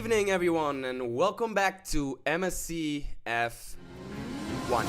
evening, everyone, and welcome back to MSC F1.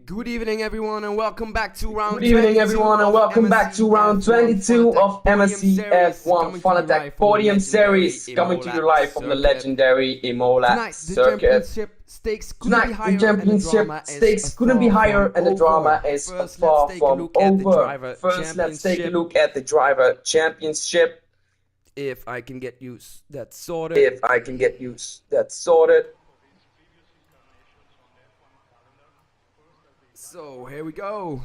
Good evening, everyone, and welcome back to round 22 of MSC F1 Fanatec Podium Series, coming to you live from the legendary Imola Circuit. Tonight, the championship stakes couldn't be higher, and the drama is far from over. First, let's take a look at the driver championship. If I can get you that sorted. So here we go.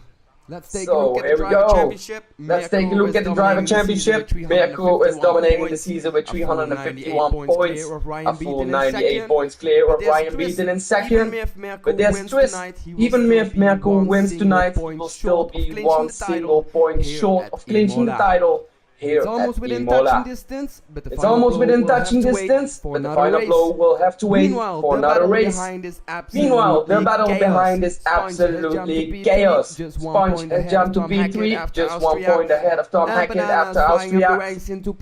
Let's take a look at the driver championship. Mirko is dominating the season with 351 points, a full 98 points clear of Ryan Beaton in second. But there's a twist. Even if Mirko wins tonight, he will still be one single point short of clinching the title. It's almost within touching distance, but the final blow will have to wait for another race. Meanwhile, the battle behind is absolutely chaos. Sponge has jumped to P3, just 1 point ahead of Tom Hackett after Austria.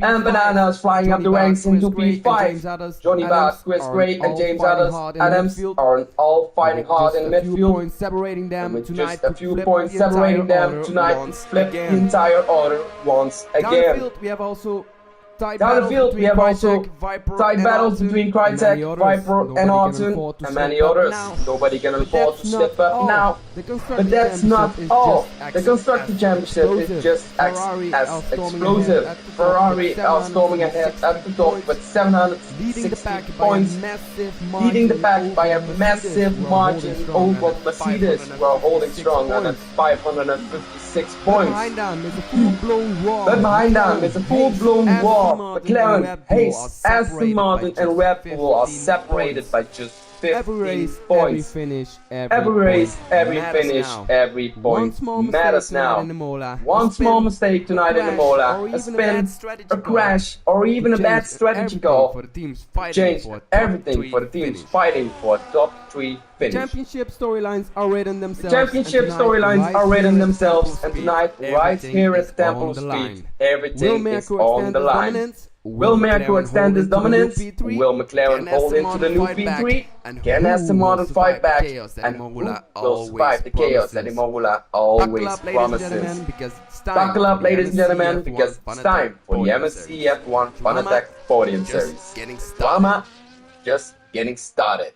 And Banana is flying up the ranks into P5. Johnny Bart, Chris Gray and James Adams are all fighting hard in the midfield. And with just a few points separating them, tonight flip the entire order once again. Down the field, we have also tight battles between Crytek, Viper and Orton, and many others. Nobody can afford to slip up now. But that's not all. The Constructor Championship is just as explosive. Ferrari are storming ahead at the top with 760 points, leading the pack by a massive margin over Mercedes, who are holding strong at 556 points. But behind them is a full-blown war. McLaren, Hayes, Aston Martin and Red Bull are separated by just 15 points. Every race, every finish, every point matters now. One small mistake tonight in Imola, a spin, a crash, or even a bad strategy call changed everything for the teams fighting for a top 3 finish. Championship storylines are written themselves, and tonight, right here at Temple of Speed, everything is on the line. Will Mirko extend his dominance? Will McLaren hold into the new P3? Can Aston Martin fight back? And who will survive the chaos that Imola always promises? Buckle up, ladies and gentlemen, because it's time for the MSC F1 Fanatec Podium Series. Drama just getting started.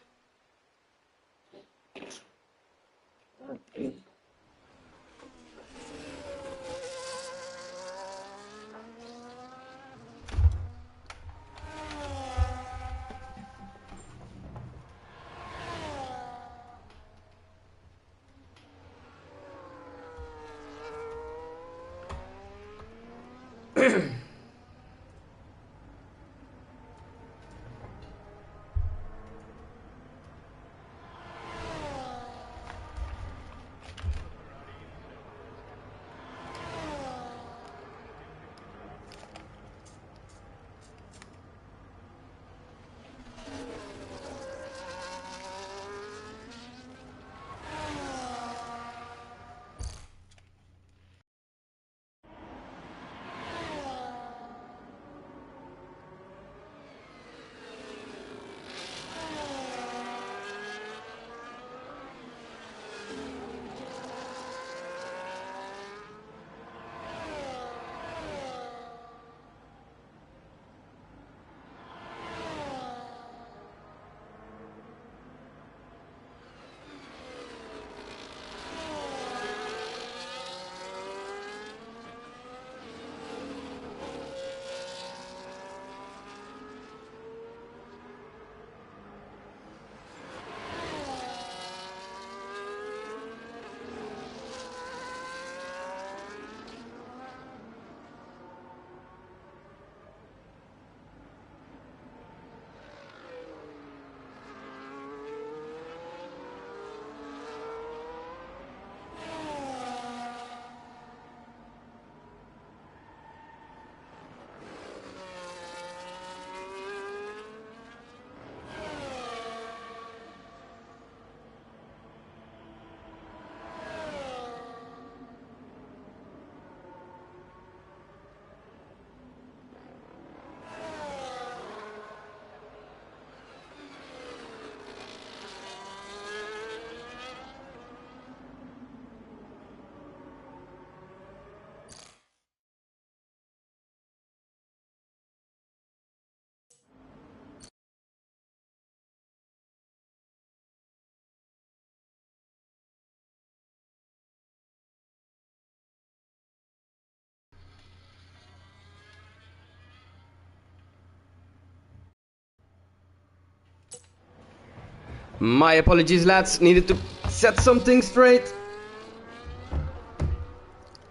My apologies, lads. Needed to set something straight.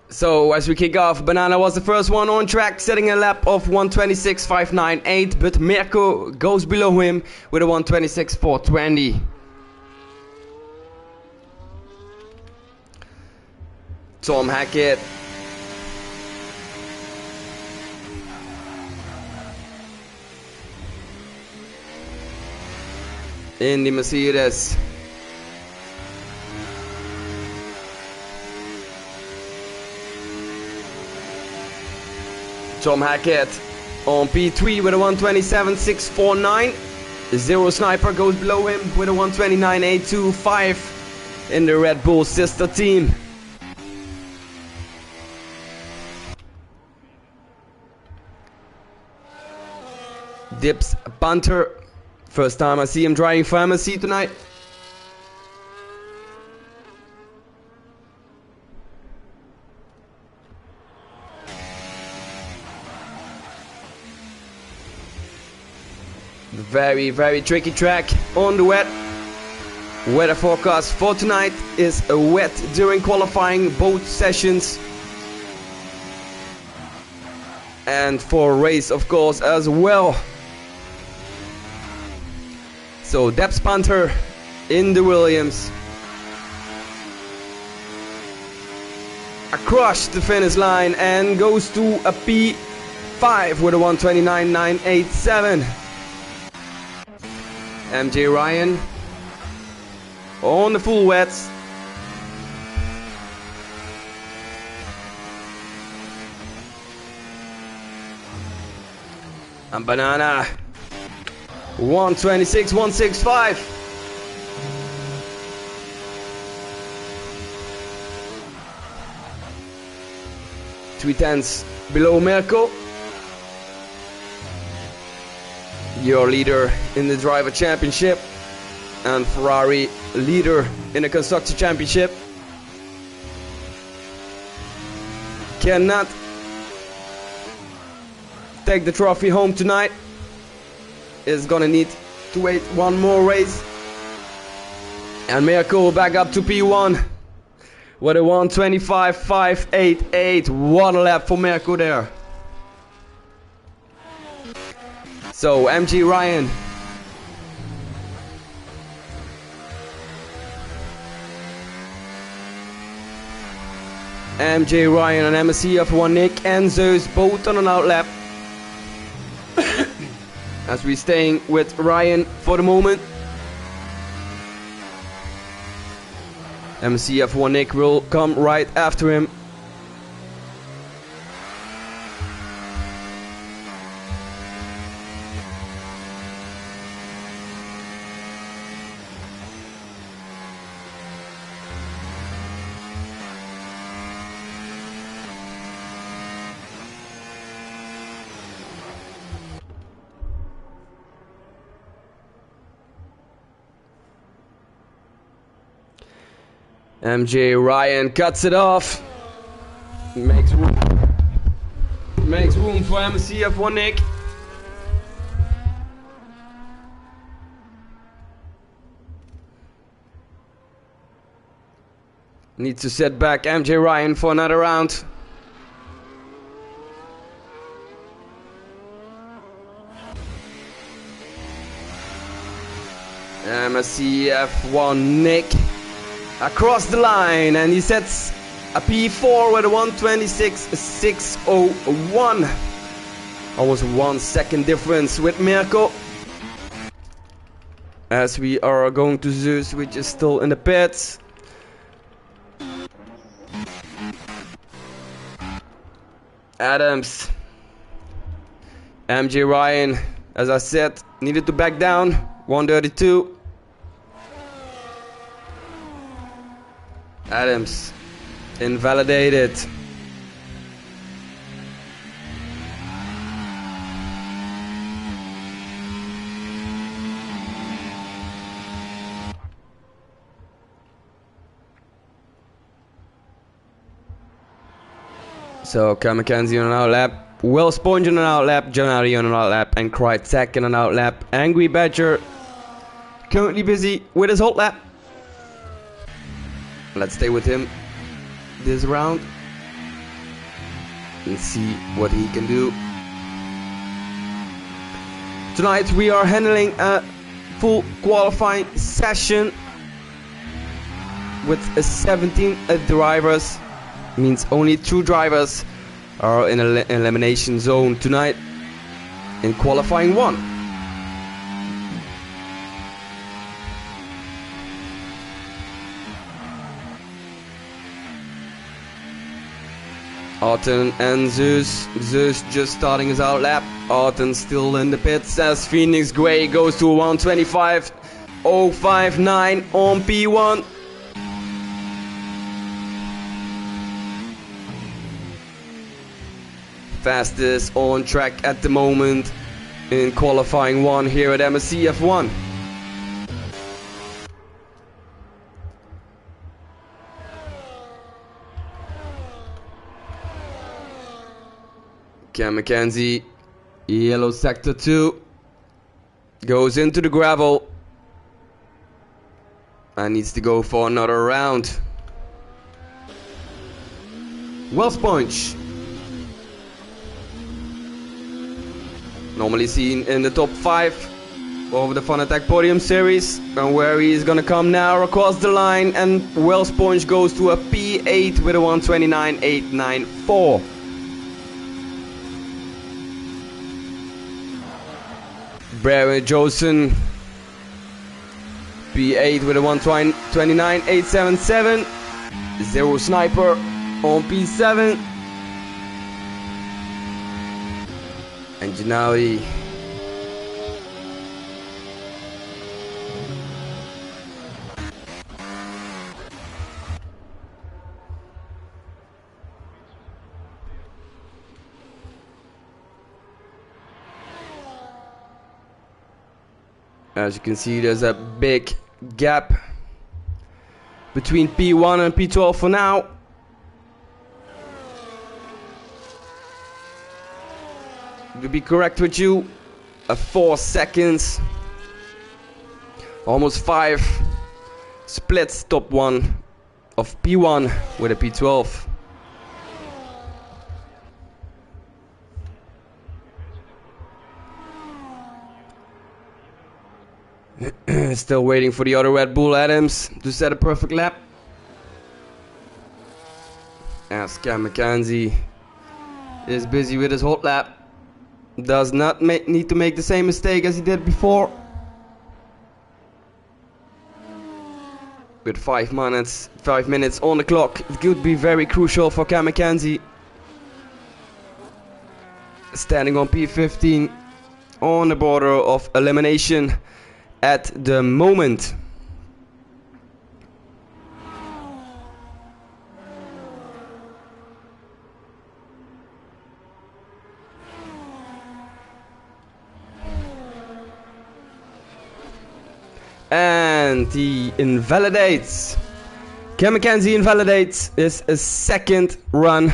So, as we kick off, Banana was the first one on track, setting a lap of 1:26.598, but Mirko goes below him with a 1:26.420. Tom Hackett. In the Mercedes. Tom Hackett on P3 with a 1:27.649. Zero Sniper goes below him with a 1:29.825 in the Red Bull sister team. Dips Bunter. First time I see him driving for MSC tonight. Very, very tricky track on the wet. Weather forecast for tonight is wet during qualifying both sessions. And for race, of course, as well. So Debs Panther in the Williams. Across the finish line and goes to a P5 with a 1:29.987. MJ Ryan on the full wets. And Banana 1:26.165. Three tenths below Mirko. Your leader in the driver championship and Ferrari leader in the constructor championship. Cannot take the trophy home tonight. Is gonna need to wait one more race. And Mirko back up to P1 with a 1:25.588. What a lap for Mirko there. So MG Ryan. MJ Ryan and MSC F1 Nick and Zeus both on an outlap. As we're staying with Ryan for the moment. MSC F1 Nick will come right after him. MJ Ryan cuts it off. Makes room for MSC F1 Nick. Needs to set back MJ Ryan for another round. MSC F1 Nick across the line, and he sets a P4 with a 1:26.601. Almost 1 second difference with Mirko. As we are going to Zeus, which is still in the pits. Adams. MJ Ryan, as I said, needed to back down. 1:32. Adams invalidated. So Kamikaze on an outlap, Will Sponge on an outlap, Janari on an outlap, and Krytek on an outlap. Angry Badger currently busy with his hot lap. Let's stay with him this round and see what he can do. Tonight we are handling a full qualifying session with 17 drivers. Means only 2 drivers are in an elimination zone tonight in qualifying 1. Arten and Zeus. Zeus just starting his out lap. Arten still in the pits as Phoenix Gray goes to 1:25.059 on P1. Fastest on track at the moment in qualifying 1 here at MSC F1. Cam McKenzie, yellow sector 2, goes into the gravel and needs to go for another round. Wellsponge, normally seen in the top 5 of the Fanatec Podium series, and where he's gonna come now across the line, and Wellsponge goes to a P8 with a 1:29.894. Bravery Johnson, P8 with a 1:29.877. Zero Sniper on P7. And Gennady as you can see, there's a big gap between P1 and P12 for now. To be correct with you, 4 seconds, almost 5 splits top 1 of P1 with a P12. Still waiting for the other Red Bull Adams to set a perfect lap. As Cam McKenzie is busy with his hot lap. Does not need to make the same mistake as he did before. With 5 minutes on the clock, it could be very crucial for Cam McKenzie. Standing on P15 on the border of elimination at the moment. And he invalidates. Cam McKenzie invalidates his second run.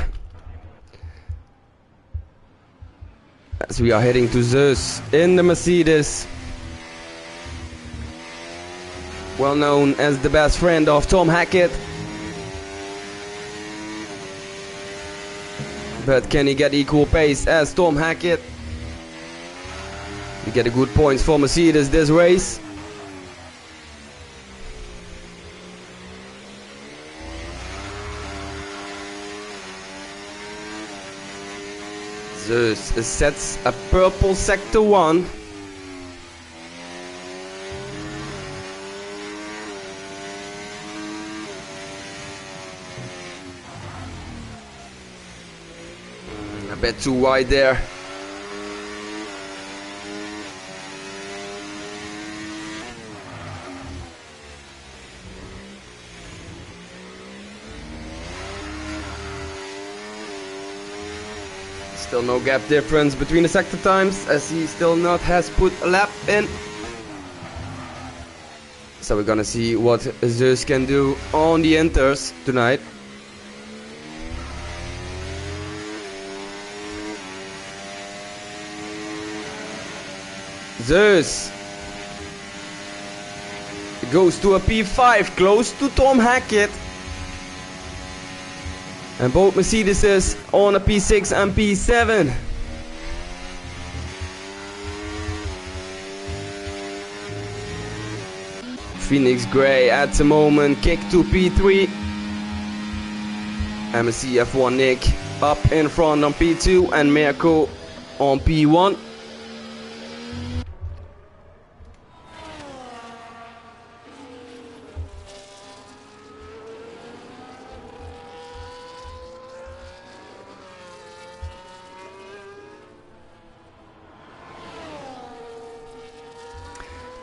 As we are heading to Zeus in the Mercedes. Well known as the best friend of Tom Hackett. But can he get equal pace as Tom Hackett? We get a good points for Mercedes this race. Zeus sets a purple sector 1. A bit too wide there. Still no gap difference between the sector times, as he still not has put a lap in. So we're gonna see what Zeus can do on the inters tonight. Zeus goes to a P5, close to Tom Hackett. And both Mercedes on a P6 and P7. Phoenix Gray at the moment kicked to P3. MSC F1 Nick up in front on P2 and Mirko on P1.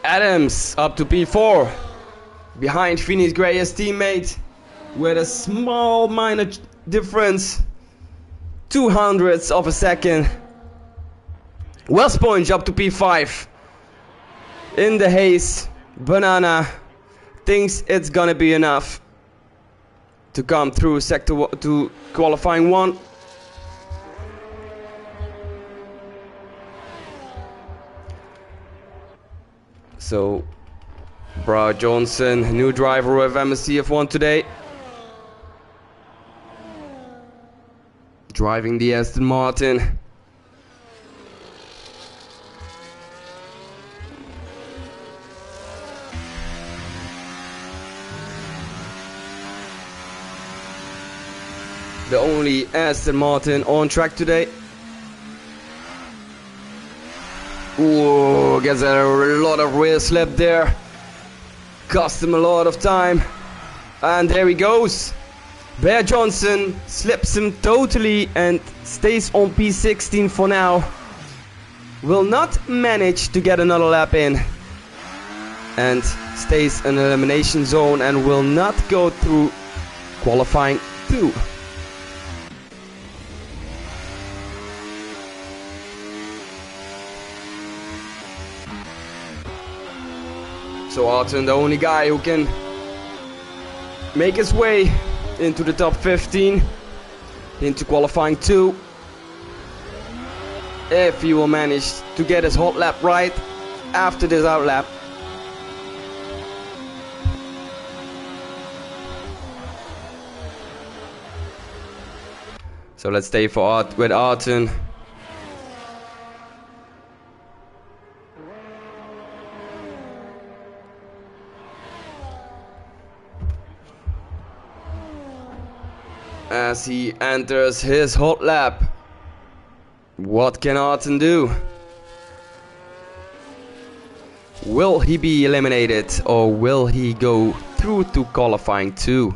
Adams up to P4, behind Phoenix Gray, his teammate, with a small minor difference, 0.02 of a second. West Point up to P5. In the haze, Banana thinks it's gonna be enough to come through to qualifying 1. So, Brad Johnson, new driver with MSC F1 today. Driving the Aston Martin. The only Aston Martin on track today. Ooh, gets a lot of rear slip there. Cost him a lot of time. And there he goes. Bear Johnson slips him totally and stays on P16 for now. Will not manage to get another lap in. And stays in elimination zone and will not go through qualifying 2. So Arton, the only guy who can make his way into the top 15, into qualifying 2. If he will manage to get his hot lap right after this out lap. So let's stay with Arton. As he enters his hot lap, what can Arton do? Will he be eliminated or will he go through to qualifying 2?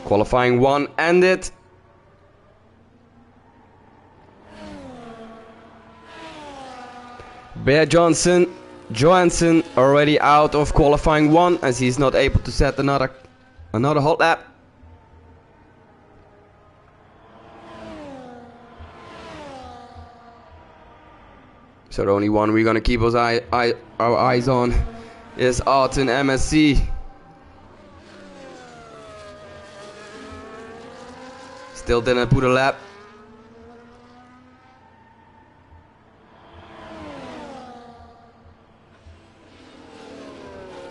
Qualifying 1 ended. Bear Johansson already out of qualifying 1 as he's not able to set another hot lap. So the only one we're gonna keep our eyes on is Arton MSC. Still didn't put a lap.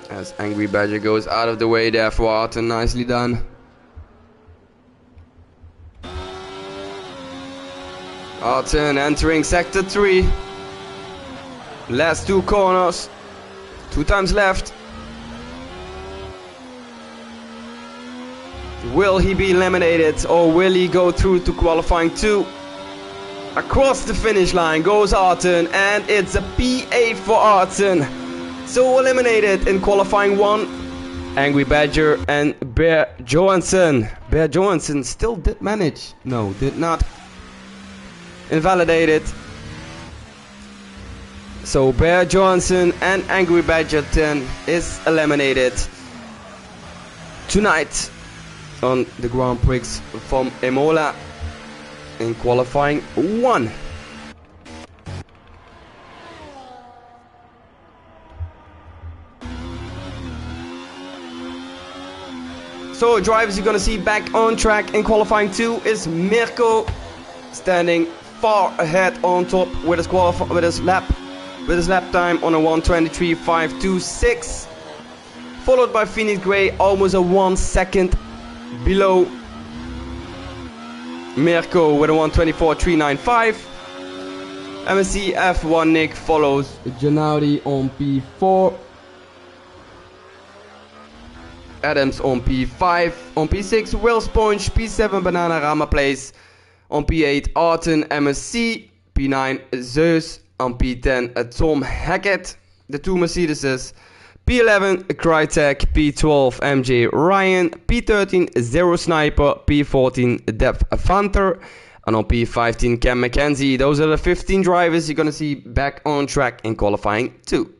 As Angry Badger goes out of the way there for Arton, nicely done. Arton entering sector 3. Last 2 corners. 2 times left. Will he be eliminated or will he go through to qualifying 2? Across the finish line goes Arton and it's a P8 for Arton. So eliminated in qualifying 1, Angry Badger and Bear Johansson. Bear Johansson still did manage. No, did not. Invalidated. So Bear Johansson and Angry Badger 10 is eliminated tonight on the Grand Prix from Imola in qualifying 1. So drivers you're gonna see back on track in qualifying 2 is Mirko, standing far ahead on top with his lap. with his lap time on a 1:23.526, followed by Phoenix Gray, almost a 1 second below Mirko with a 1:24.395. MSC F1 Nick follows Gennady on P4. Adams on P5. On P6 Will Sponge. P7 Banana Rama Place. On P8 Arten MSC. P9 Zeus. On P10 Tom Hackett. The two Mercedeses. P11 Crytek. P12 MJ Ryan. P13 Zero Sniper. P14 Depth Fanter. And on P15 Cam McKenzie. Those are the 15 drivers you're gonna see back on track in qualifying 2.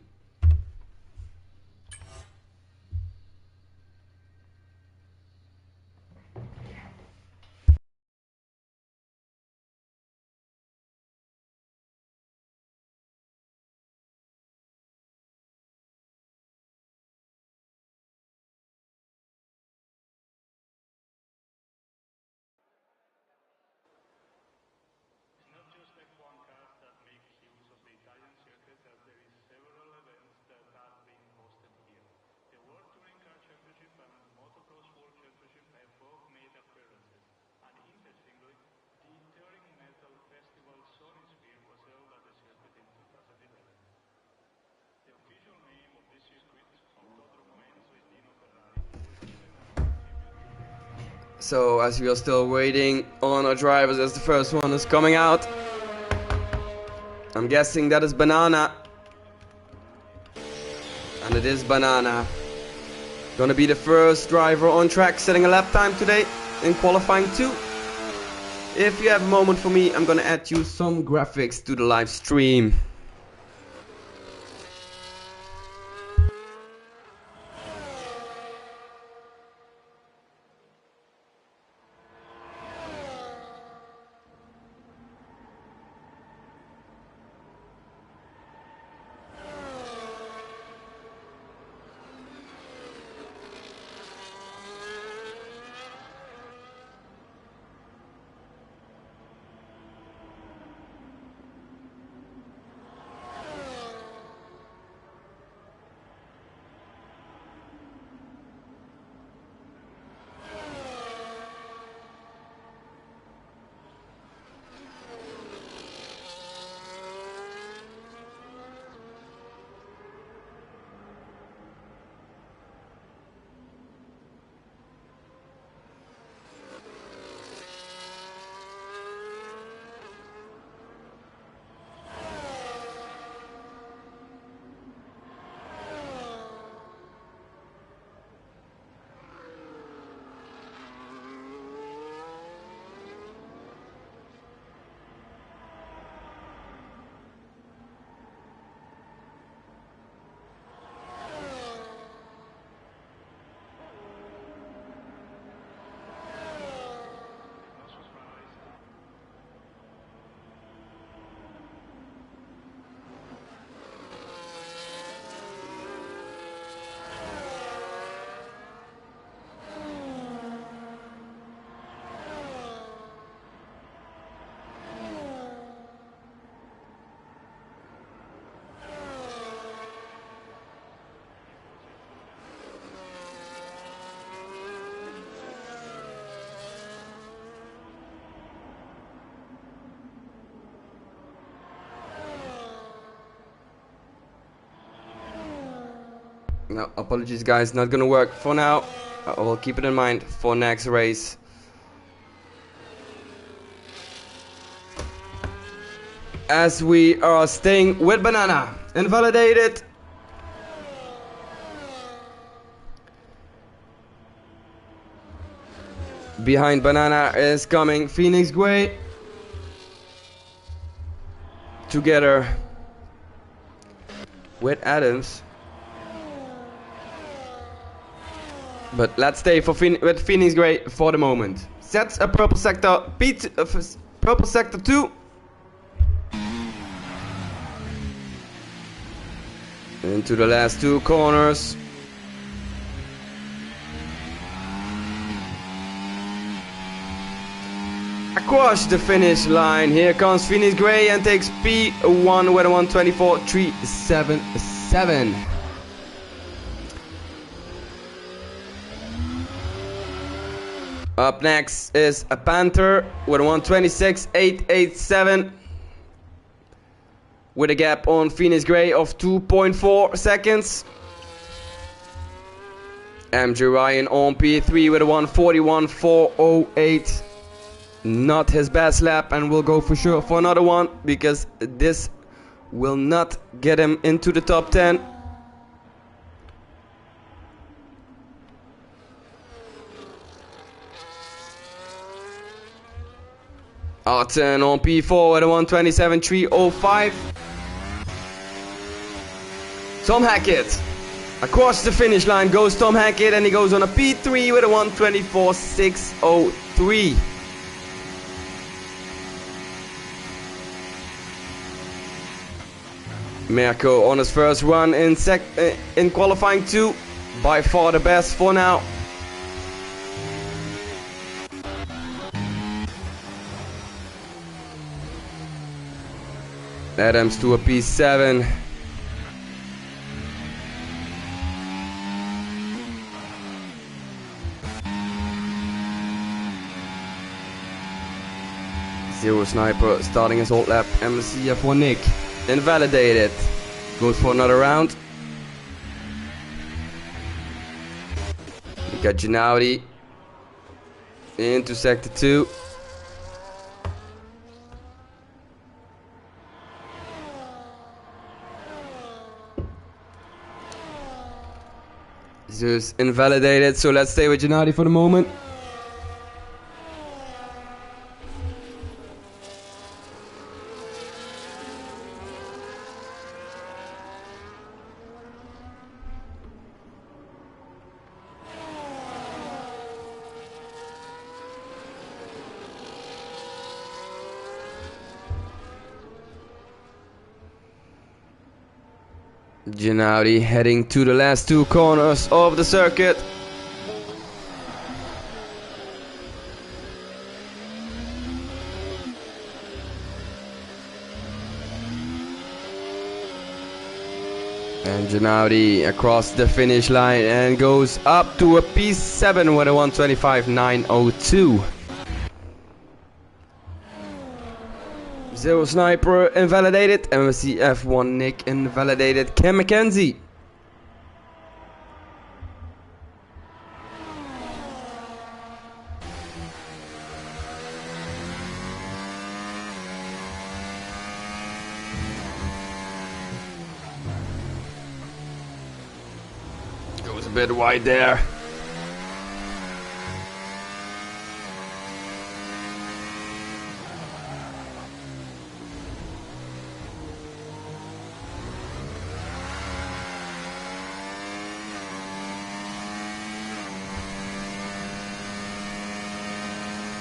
So as we are still waiting on our drivers as the first one is coming out, I'm guessing that is Banana. And it is Banana. Gonna be the first driver on track setting a lap time today in qualifying 2. If you have a moment for me, I'm gonna add you some graphics to the live stream. No, apologies guys, not gonna work for now. I will keep it in mind for next race. As we are staying with Banana. Invalidated. Behind Banana is coming Phoenix Gray. Together with Adams. But let's stay for with Phoenix Gray for the moment. Sets a purple sector purple sector 2. Into the last 2 corners. across the finish line. Here comes Phoenix Gray and takes P1 with a 1:24.377. Up next is a Panther with a 1:26.887, with a gap on Phoenix Gray of 2.4 seconds. MJ Ryan on P3 with a 1:41.408. Not his best lap, and will go for sure for another one, because this will not get him into the top 10. Arten on P4 with a 1:27.305. Tom Hackett. Across the finish line goes Tom Hackett, and he goes on a P3 with a 1:24.603. Mirko on his first run in qualifying 2, by far the best for now. Adams to a P7. Zero Sniper starting his old lap. MCF1 Nick invalidated. Goes for another round. We got Gennady into sector 2. Zeus invalidated, so let's stay with Gennady for the moment. Gennady heading to the last 2 corners of the circuit. And Gennady across the finish line and goes up to a P7 with a 1:25.902. Zero Sniper invalidated, MCF1 Nick invalidated, Cam McKenzie. Goes a bit wide there.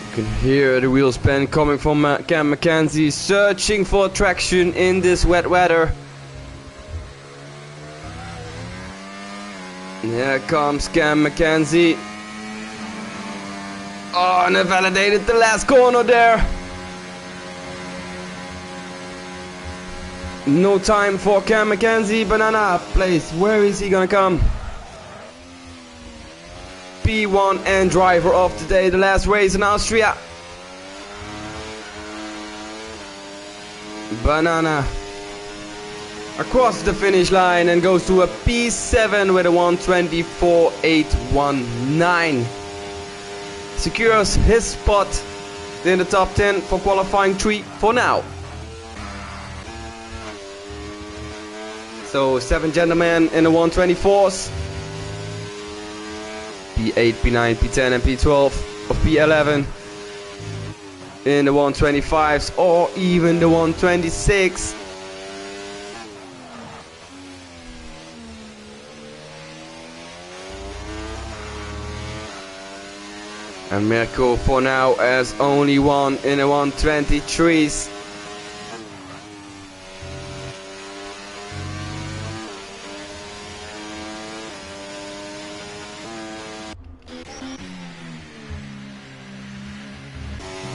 You can hear the wheel spin coming from Cam McKenzie, searching for traction in this wet weather. And here comes Cam McKenzie. Oh, and invalidated the last corner there. No time for Cam McKenzie. Banana place. Where is he gonna come? P1 and driver of the day, the last race in Austria. Banana across the finish line and goes to a P7 with a 1:24.819. Secures his spot in the top 10 for qualifying 3 for now. So 7 gentlemen in the 1:24s. P8, P9, P10 and P12 or P11 in the 1:25s or even the 1:26. And Mirko for now has only one in the 1:23s.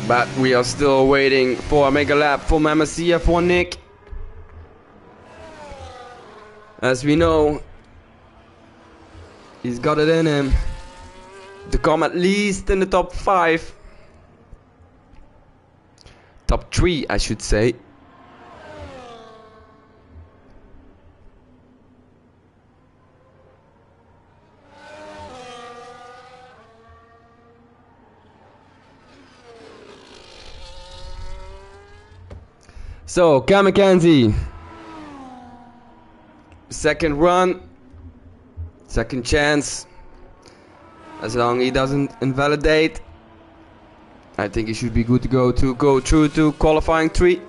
But we are still waiting for a mega lap from MSC F1 Nick. As we know, he's got it in him to come at least in the top 5. Top 3, I should say. So, Cam McKenzie. Second run. Second chance. As long as he doesn't invalidate, I think he should be good to go through to qualifying 3.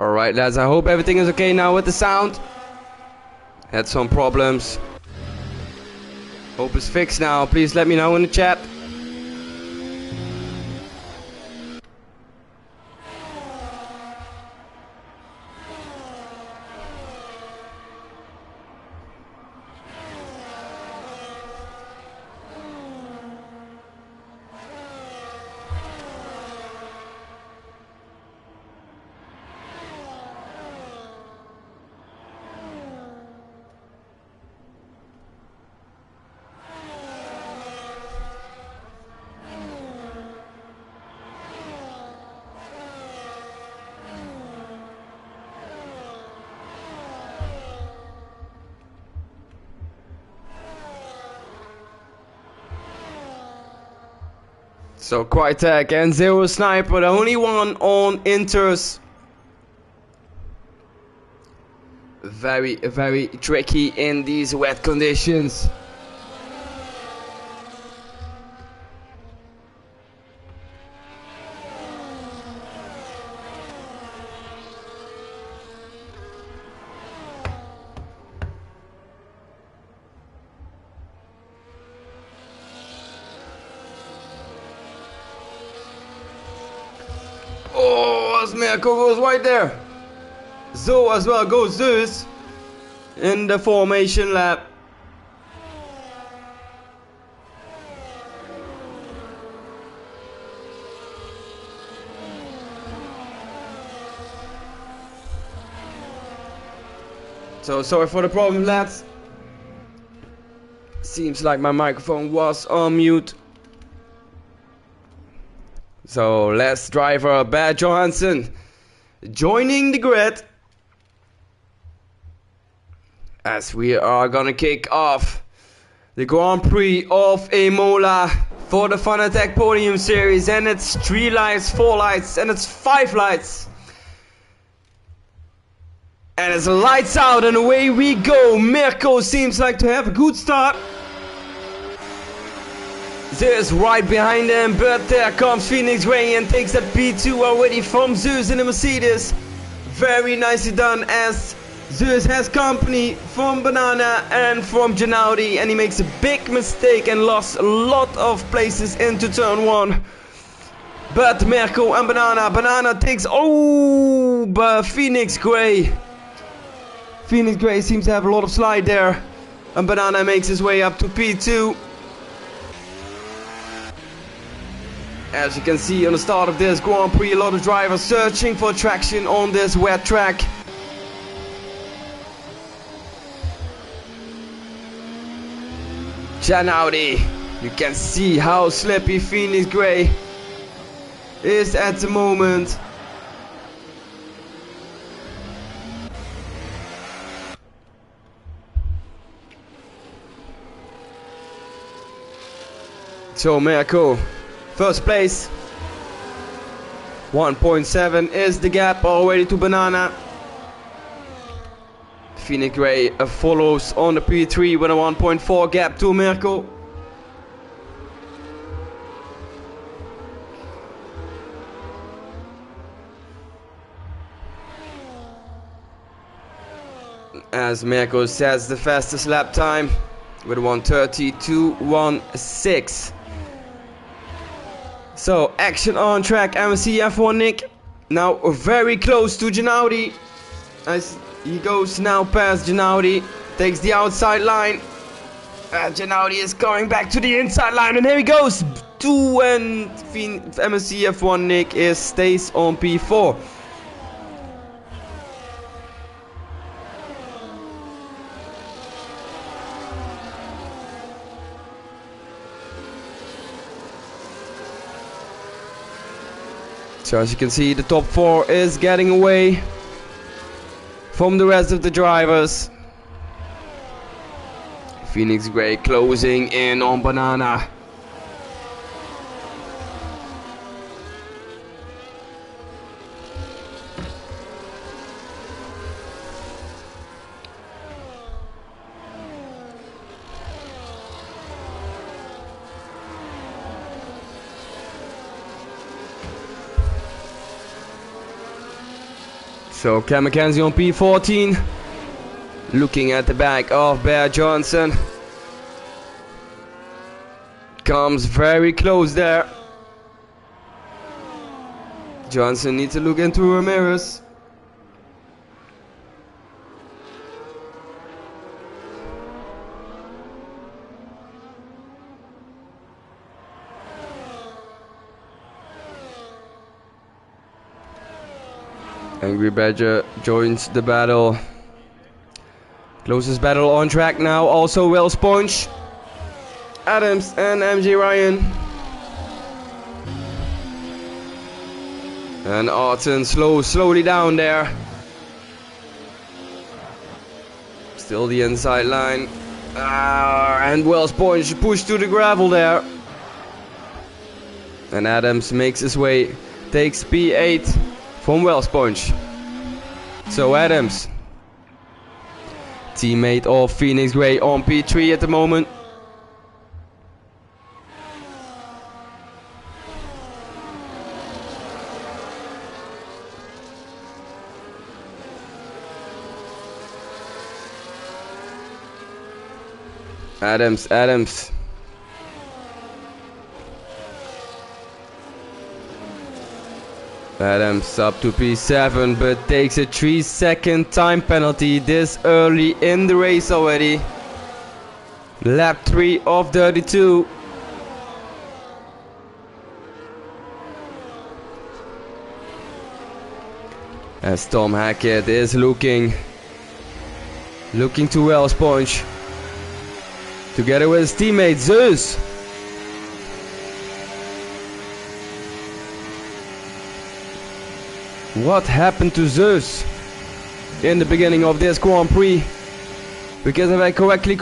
Alright lads, I hope everything is okay now with the sound. Had some problems. Hope it's fixed now. Please let me know in the chat. So Crytek and Zero Sniper, the only one on Inters. Very, very tricky in these wet conditions. Mirko goes right there. Zo as well goes Zeus in the formation lap. So sorry for the problem lads. Seems like my microphone was on mute. So last driver Bad Johansson joining the grid as we are gonna kick off the Grand Prix of Imola for the Fanatec Podium series, and it's 3 lights, 4 lights, and it's 5 lights. And it's lights out and away we go. Mirko seems like to have a good start. Zeus right behind him, but there comes Phoenix Ray and takes that P2 already from Zeus in the Mercedes. Very nicely done, as Zeus has company from Banana and from Gennady, and he makes a big mistake and lost a lot of places into turn 1. But Mirko and Banana takes, but Phoenix Gray seems to have a lot of slide there, and Banana makes his way up to P2. As you can see on the start of this Grand Prix, a lot of drivers searching for traction on this wet track. Gennady, you can see how slippy Phoenix Gray is at the moment. So Mirko, first place. 1.7 is the gap already to Banana. Phoenix Gray follows on the P3 with a 1.4 gap to Mirko. As Mirko sets the fastest lap time with 1:32.16. So action on track, MSC F1 Nick now very close to Gennady as he goes now past Gennady, takes the outside line. Gennady is going back to the inside line, and here he goes. 2 and MSC F1 Nick stays on P4. So as you can see, the top 4 is getting away from the rest of the drivers. Phoenix Gray closing in on Banana. So Cam Mackenzie on P14. Looking at the back of Bear Johnson. Comes very close there. Johnson needs to look into her mirrors. Angry Badger joins the battle. Closest battle on track now. Also Will Sponge, Adams and MJ Ryan. And Arton slowly down there. Still the inside line. And Will Sponge pushed to the gravel there. And Adams makes his way. Takes P8 from Will Sponge. So Adams, teammate of Phoenix Gray, on P3 at the moment. Adams. Adams up to P7, but takes a 3-second time penalty this early in the race already. Lap 3 of 32. As Tom Hackett is looking to Will Sponge. Together with his teammate Zeus. What happened to Zeus in the beginning of this Grand Prix? Because if I correctly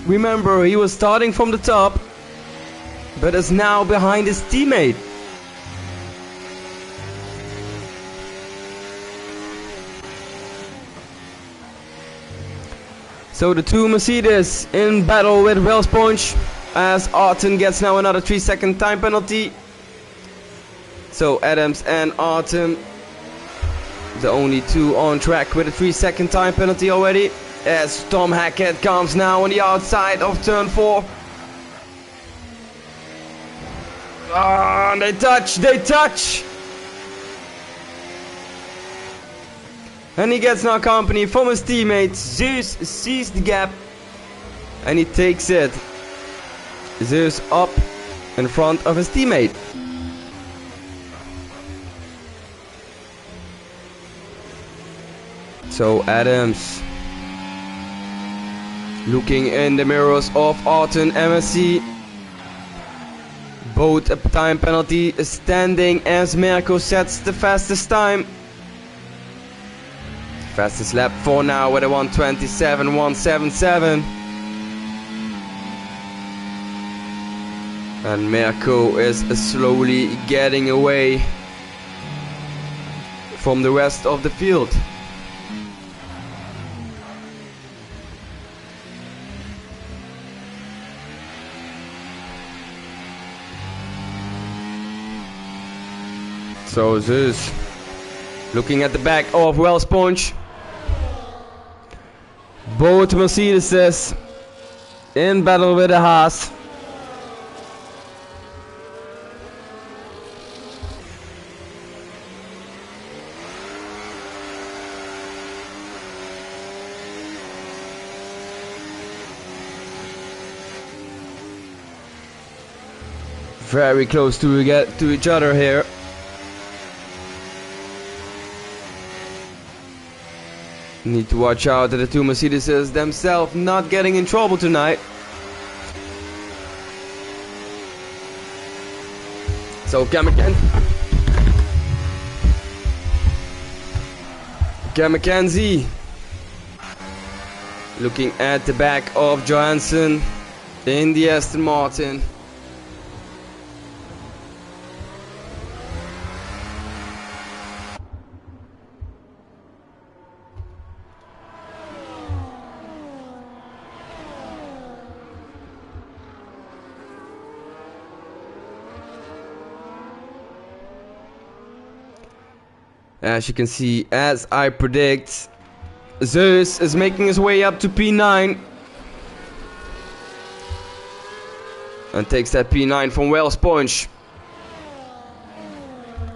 remember, he was starting from the top, but is now behind his teammate. So the two Mercedes in battle with Will Sponge, as Arton gets now another 3-second time penalty. So Adams and Arton, the only two on track with a 3-second time penalty already. As Tom Hackett comes now on the outside of turn 4. Ah, they touch! And he gets now company from his teammate. Zeus sees the gap and he takes it. Zeus up in front of his teammate. So Adams looking in the mirrors of Arton MSC. Both a time penalty standing as Mirko sets the fastest time. Fastest lap for now with a 1:27.177. And Mirko is slowly getting away from the rest of the field. So Zeus looking at the back of Will Sponge. Both Mercedeses in battle with the Haas. Very close to each other here. Need to watch out that the two Mercedeses themselves not getting in trouble tonight. So Cam Mackenzie looking at the back of Johansson in the Aston Martin. As you can see, as I predict, Zeus is making his way up to P9. And takes that P9 from Wells Point.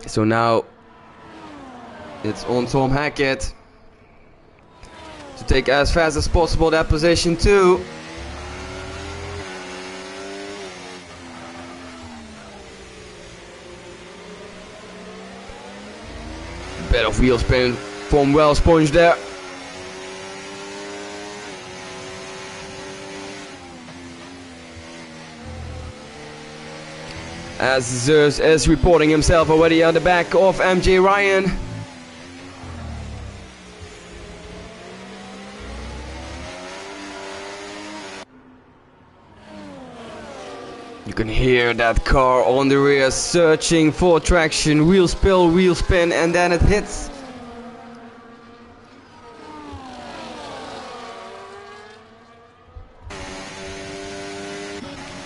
So now it's on Tom Hackett to take as fast as possible that position too. Bit of wheel spin from Wells Point there. As Zeus is reporting himself already on the back of MJ Ryan. You can hear that car on the rear searching for traction, wheel spill, wheel spin, and then it hits.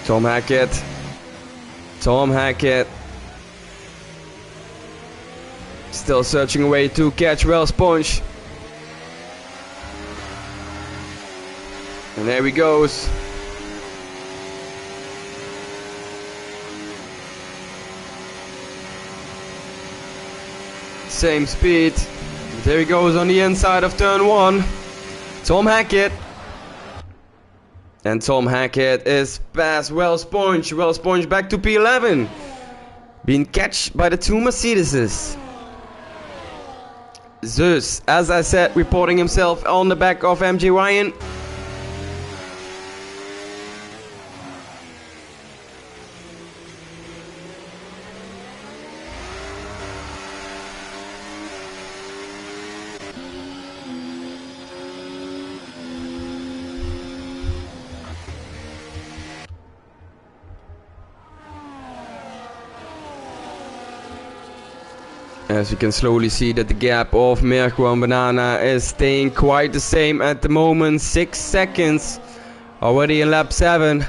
Tom Hackett. Tom Hackett still searching a way to catch Wells Point. And there he goes. Same speed. There he goes on the inside of turn 1. Tom Hackett. And Tom Hackett is past Wells Point. Wells Point back to P11. Being catched by the two Mercedeses. Zeus, as I said, reporting himself on the back of MJ Ryan. As you can slowly see that the gap of Mirko and Banana is staying quite the same at the moment. 6 seconds already in lap 7.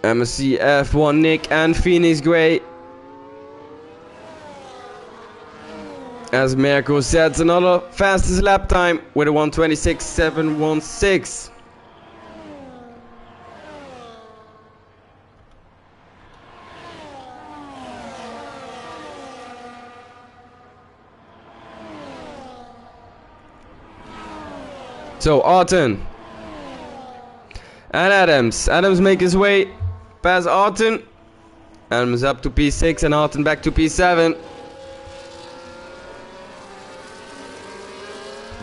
MSC F1 Nick and Phoenix Gray. As Mirko sets another fastest lap time with a 1:26.716. So Arton and Adams. Adams make his way past Arton. Adams up to P6 and Arton back to P7.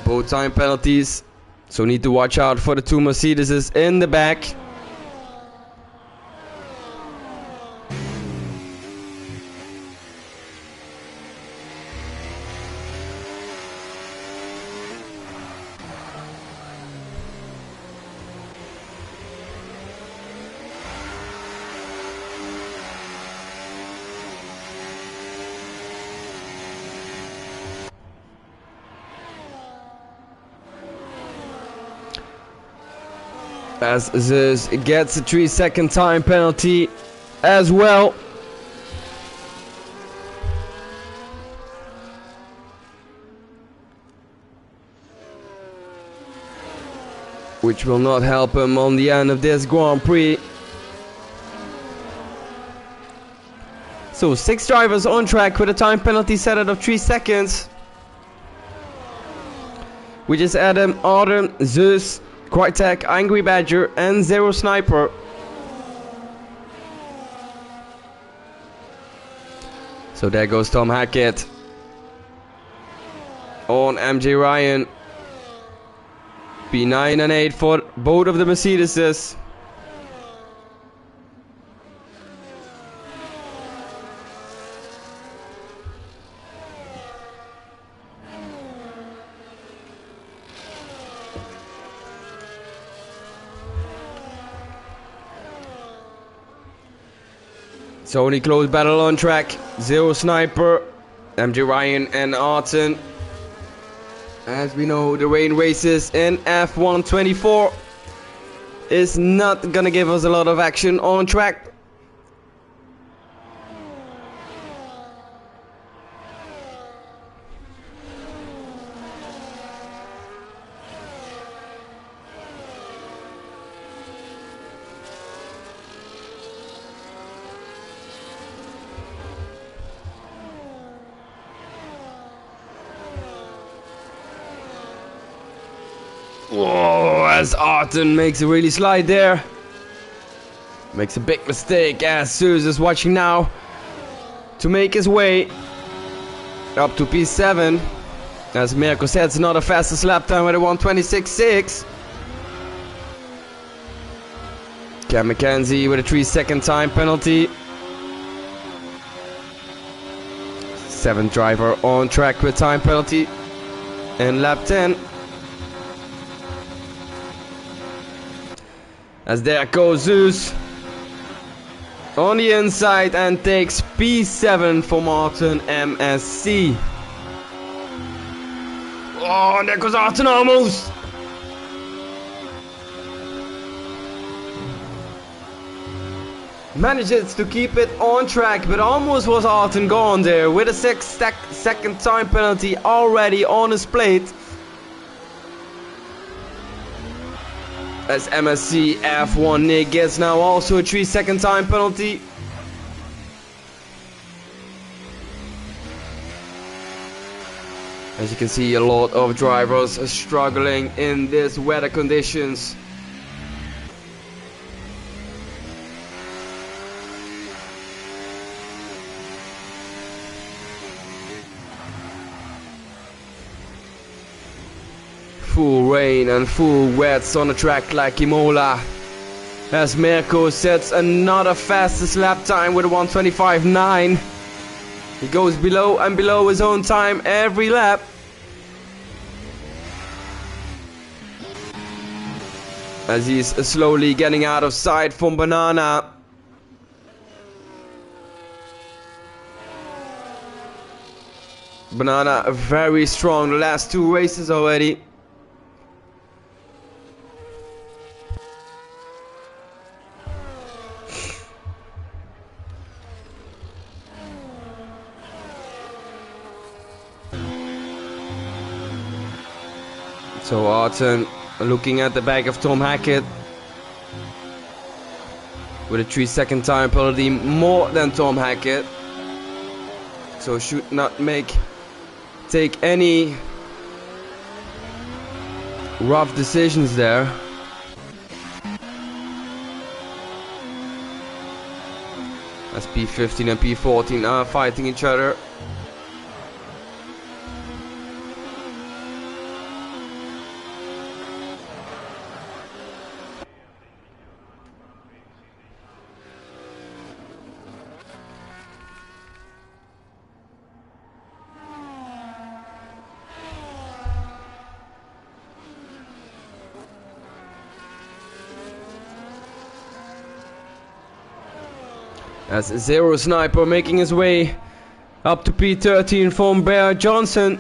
Both time penalties. So need to watch out for the two Mercedeses in the back. As Zeus gets a 3-second time penalty as well. Which will not help him on the end of this Grand Prix. So 6 drivers on track with a time penalty set of 3 seconds. Which is Adam, Arden, Zeus, Crytek, Angry Badger and Zero Sniper. So there goes Tom Hackett on MJ Ryan. P9 and 8 for both of the Mercedeses. So only close battle on track. Zero Sniper, MJ Ryan and Arton. As we know, the rain races in F1 24 is not gonna give us a lot of action on track. as Arten makes a really slide there. Makes a big mistake as Zeus is watching now to make his way up to P7. As Mirko said, it's not a fastest lap time with a 1:26.6. Cam McKenzie with a 3-second time penalty. 7th driver on track with time penalty in lap 10. As there goes Zeus on the inside and takes P7 for Martin MSC. Oh, and there goes Arten almost. Manages to keep it on track, but almost was Arten gone there with a 6-second time penalty already on his plate. As MSC F1 Nick gets now also a 3-second time penalty. As you can see, a lot of drivers are struggling in these weather conditions. Full rain and full wets on a track like Imola. As Mirko sets another fastest lap time with a 1:25.9. He goes below and below his own time every lap. As he's slowly getting out of sight from Banana. Banana very strong the last 2 races already. So Arten looking at the back of Tom Hackett with a 3-second time penalty more than Tom Hackett. So should not take any rough decisions there. As P15 and P14 are fighting each other. As Zero Sniper making his way up to P13 from Bear Johnson.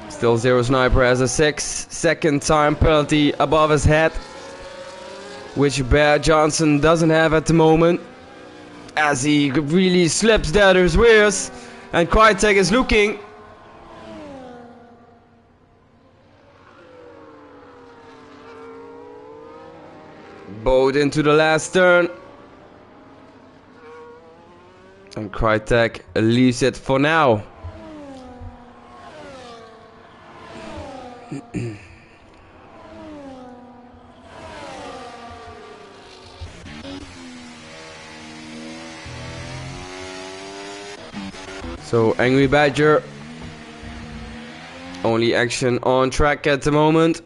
Still Zero Sniper has a 6-second time penalty above his head, which Bear Johnson doesn't have at the moment. As he really slips down his rears and Krytek is looking. Bowed into the last turn. And Krytek leaves it for now. So Angry Badger, only action on track at the moment.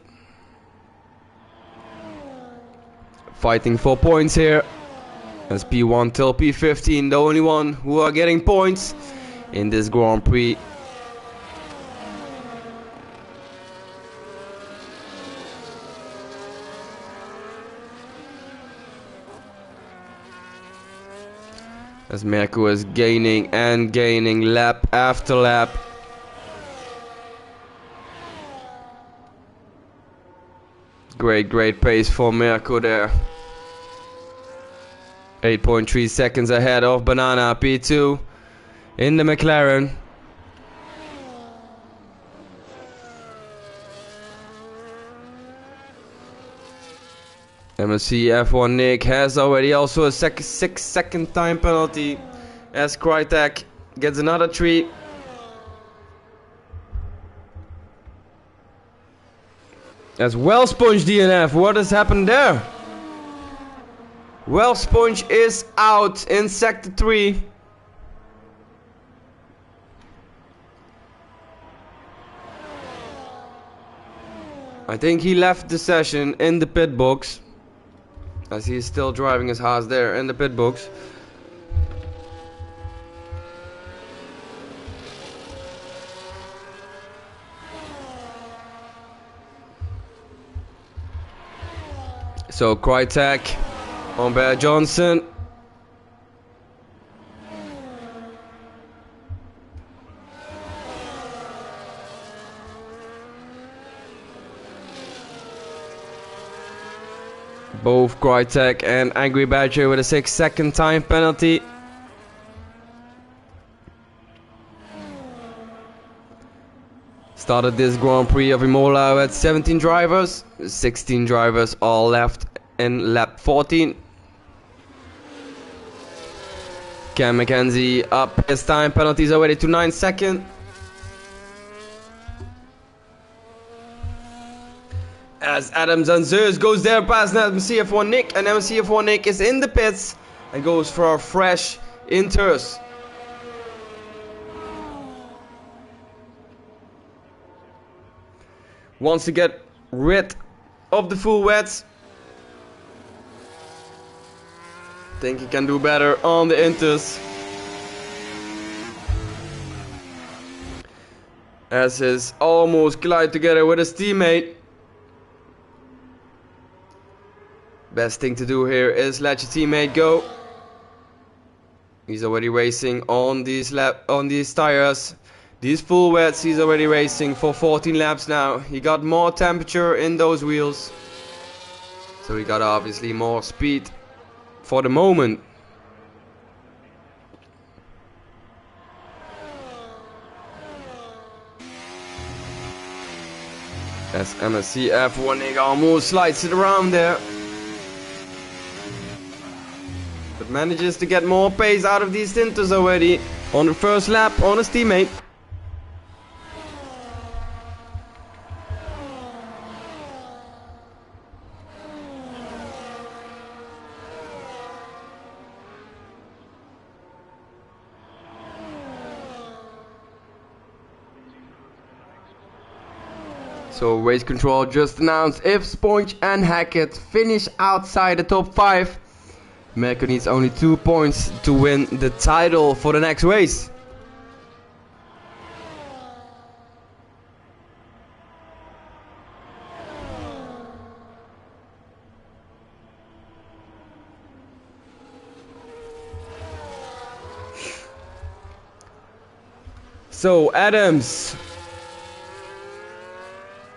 Fighting for points here. As P1 till P15, the only one who are getting points in this Grand Prix. As Mirko is gaining and gaining lap after lap. Great pace for Mirko there. 8.3 seconds ahead of Banana P2 in the McLaren. MSC F1 Nick has already also a 6-second time penalty as Krytek gets another 3. As Wellsponge DNF, what has happened there? Wellsponge is out in sector 3. I think he left the session in the pit box, as he is still driving his Haas there in the pit box. So Crytek on Bear Johnson. Both Crytek and Angry Badger with a 6-second time penalty. Started this Grand Prix of Imola at 17 drivers. 16 drivers all left in lap 14. Cam McKenzie up his time penalties already to 9 seconds. As Adams and Zeus goes there past MCF1 Nick, and MCF1 Nick is in the pits and goes for a fresh inters. Wants to get rid of the full wets. Think he can do better on the inters. As he's almost collide together with his teammate. Best thing to do here is let your teammate go. He's already racing on these tires. These full wets, he's already racing for 14 laps now. He got more temperature in those wheels, so he got obviously more speed for the moment. As MSC F1 almost slides it around there, but manages to get more pace out of these stinters already on the first lap on his teammate. So race control just announced if Sponge and Hackett finish outside the top 5, America needs only 2 points to win the title for the next race. So Adams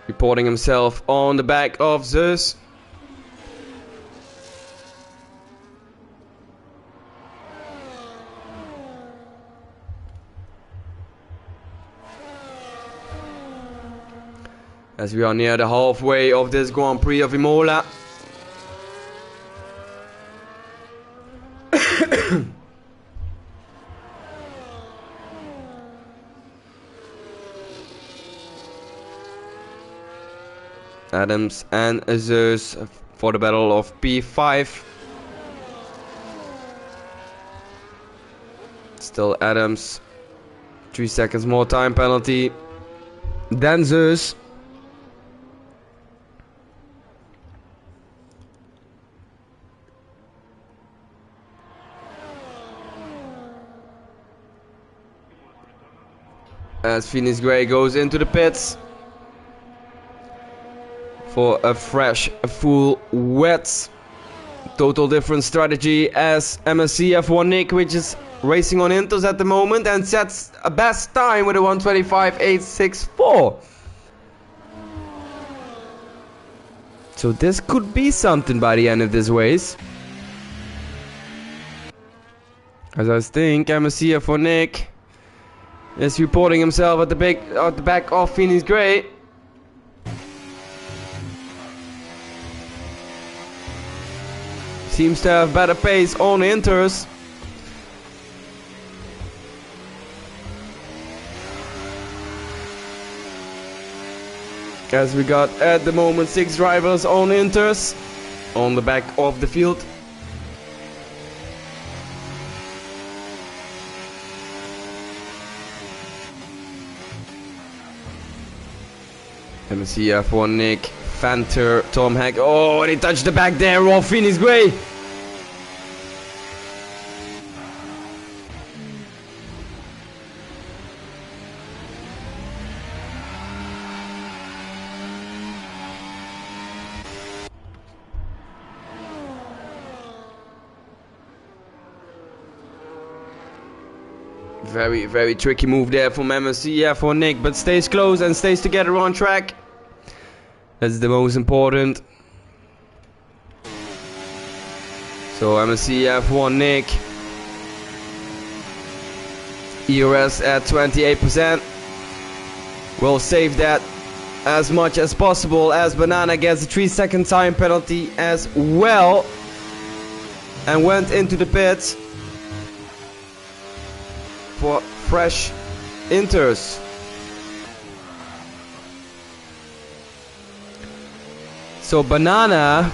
reporting himself on the back of Zeus. As we are near the halfway of this Grand Prix of Imola. Adams and Zeus for the battle of P5. Still Adams. 3 seconds more time penalty than Zeus. As Phoenix Gray goes into the pits for a fresh, full wet. Total different strategy as MSC F1 Nick, which is racing on inters at the moment and sets a best time with a 1:25.864. So this could be something by the end of this race. As I think MSC F1 Nick is reporting himself at the back of Phoenix Gray. Seems to have better pace on inters. as we got at the moment 6 drivers on inters on the back of the field. MSC F1 Nick, Fanter, Tom Hack. Oh, and he touched the back there of Phoenix Gray. Very, very tricky move there from MSC F1 Nick, but stays close and stays together on track. That's the most important. So MSC F1 Nick, ERS at 28%. We'll save that as much as possible, as Banana gets a 3-second time penalty as well and went into the pits for fresh inters. So Banana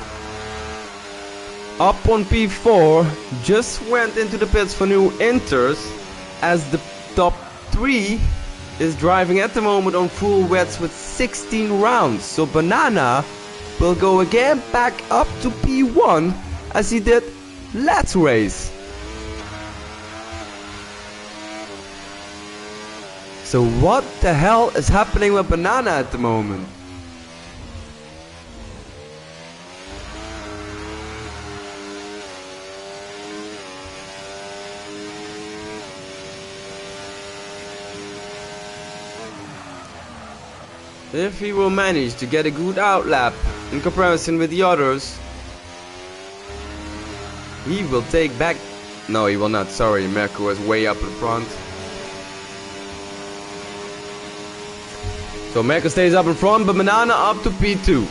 up on P4 just went into the pits for new inters, as the top 3 is driving at the moment on full wets with 16 rounds. So Banana will go again back up to P1 as he did last race. So what the hell is happening with Banana at the moment? If he will manage to get a good outlap in comparison with the others, he will take back... No, he will not, sorry, Merkel is way up in front. So Merkel stays up in front, but Banana up to P2.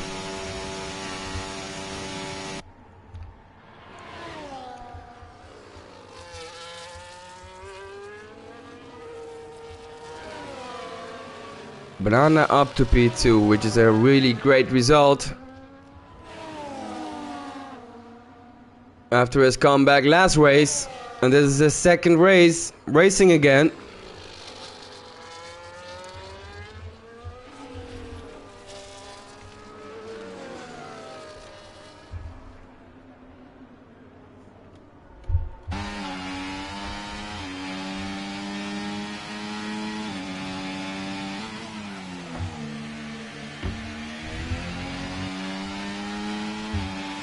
Banana up to P2, which is a really great result after his comeback last race, and this is his second race racing again.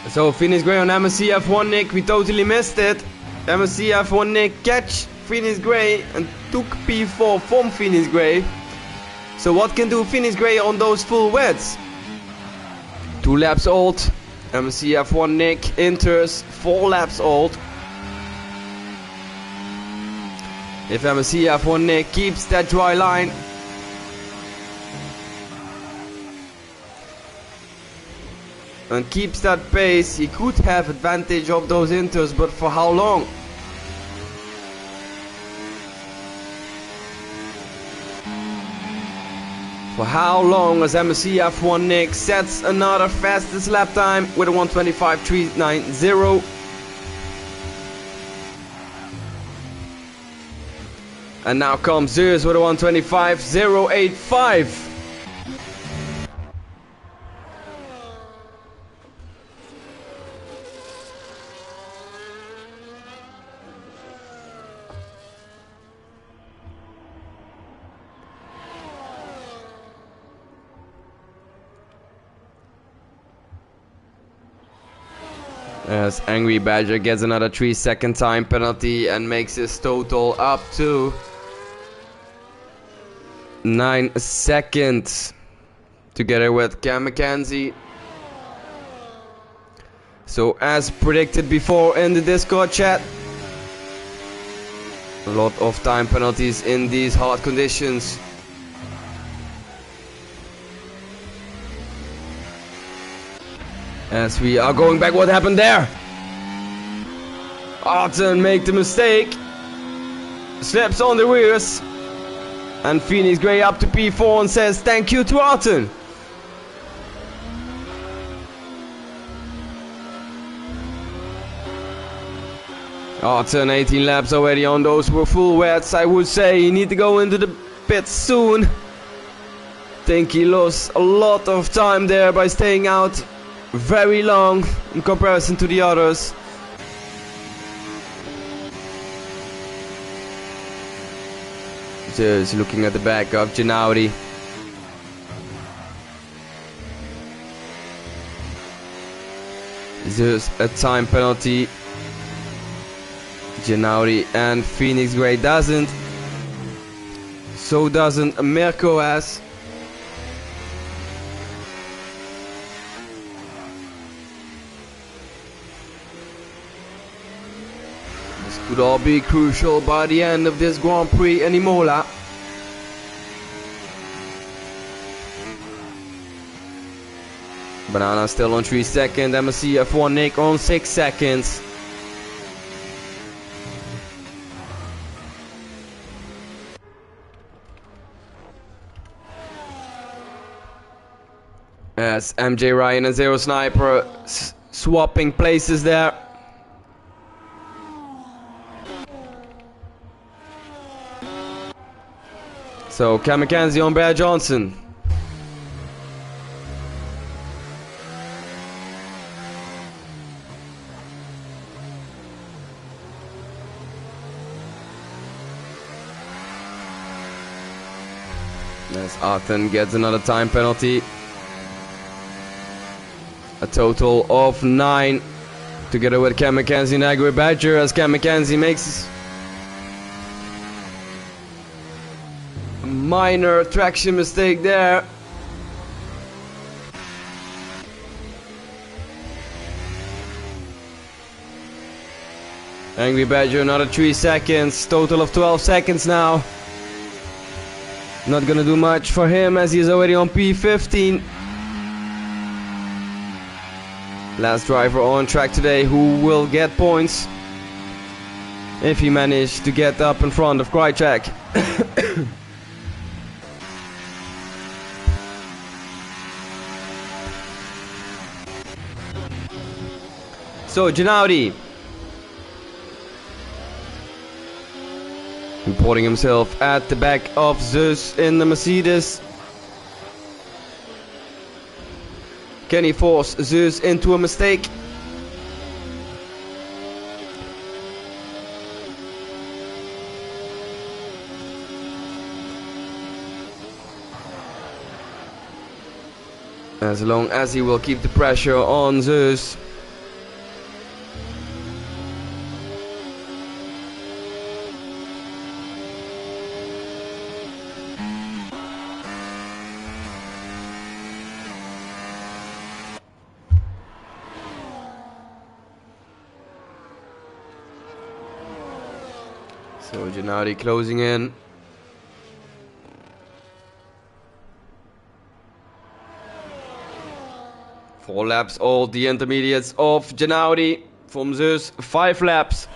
So Phoenix Gray on MSC F1 Nick, we totally missed it. MSC F1 Nick catch Phoenix Gray and took P4 from Phoenix Gray. So what can do Phoenix Gray on those full wets? 2 laps old. MSC F1 Nick inters 4 laps old. If MSC F1 Nick keeps that dry line, and keeps that pace, he could have advantage of those inters, but for how long? For how long as MSC F1 Nick sets another fastest lap time with a 1:25.390. And now comes Zeus with a 1:25.085. As Angry Badger gets another 3-second time penalty and makes his total up to 9 seconds, together with Cam McKenzie. So as predicted before in the Discord chat, a lot of time penalties in these hard conditions. As we are going back, what happened there? Arten make the mistake, slips on the rears, and Phoenix Gray up to P4 and says thank you to Arten. Oh, turn 18 laps already on those were full wets. I would say you need to go into the pits soon. Think he lost a lot of time there by staying out very long in comparison to the others. Just looking at the back of Gennady. There's a time penalty. Gennady and Phoenix Gray doesn't. So doesn't Mirko has. This could all be crucial by the end of this Grand Prix in Imola. Banana still on 3 seconds. MSC F1 Nick on 6 seconds. As MJ Ryan and Zero Sniper swapping places there. So Cam McKenzie on Brad Johnson. As Arthur gets another time penalty. A total of 9 together with Cam McKenzie and Agri Badger, as Cam McKenzie makes a minor traction mistake there. Angry Badger another 3 seconds, total of 12 seconds now. Not gonna do much for him as he's already on P15. Last driver on track today who will get points if he managed to get up in front of Krychak. So Gennady reporting himself at the back of Zeus in the Mercedes. Can he force Zeus into a mistake? As long as he will keep the pressure on Zeus. So Gennady closing in. Four laps, all the intermediates of Gennady from Zeus. 5 laps.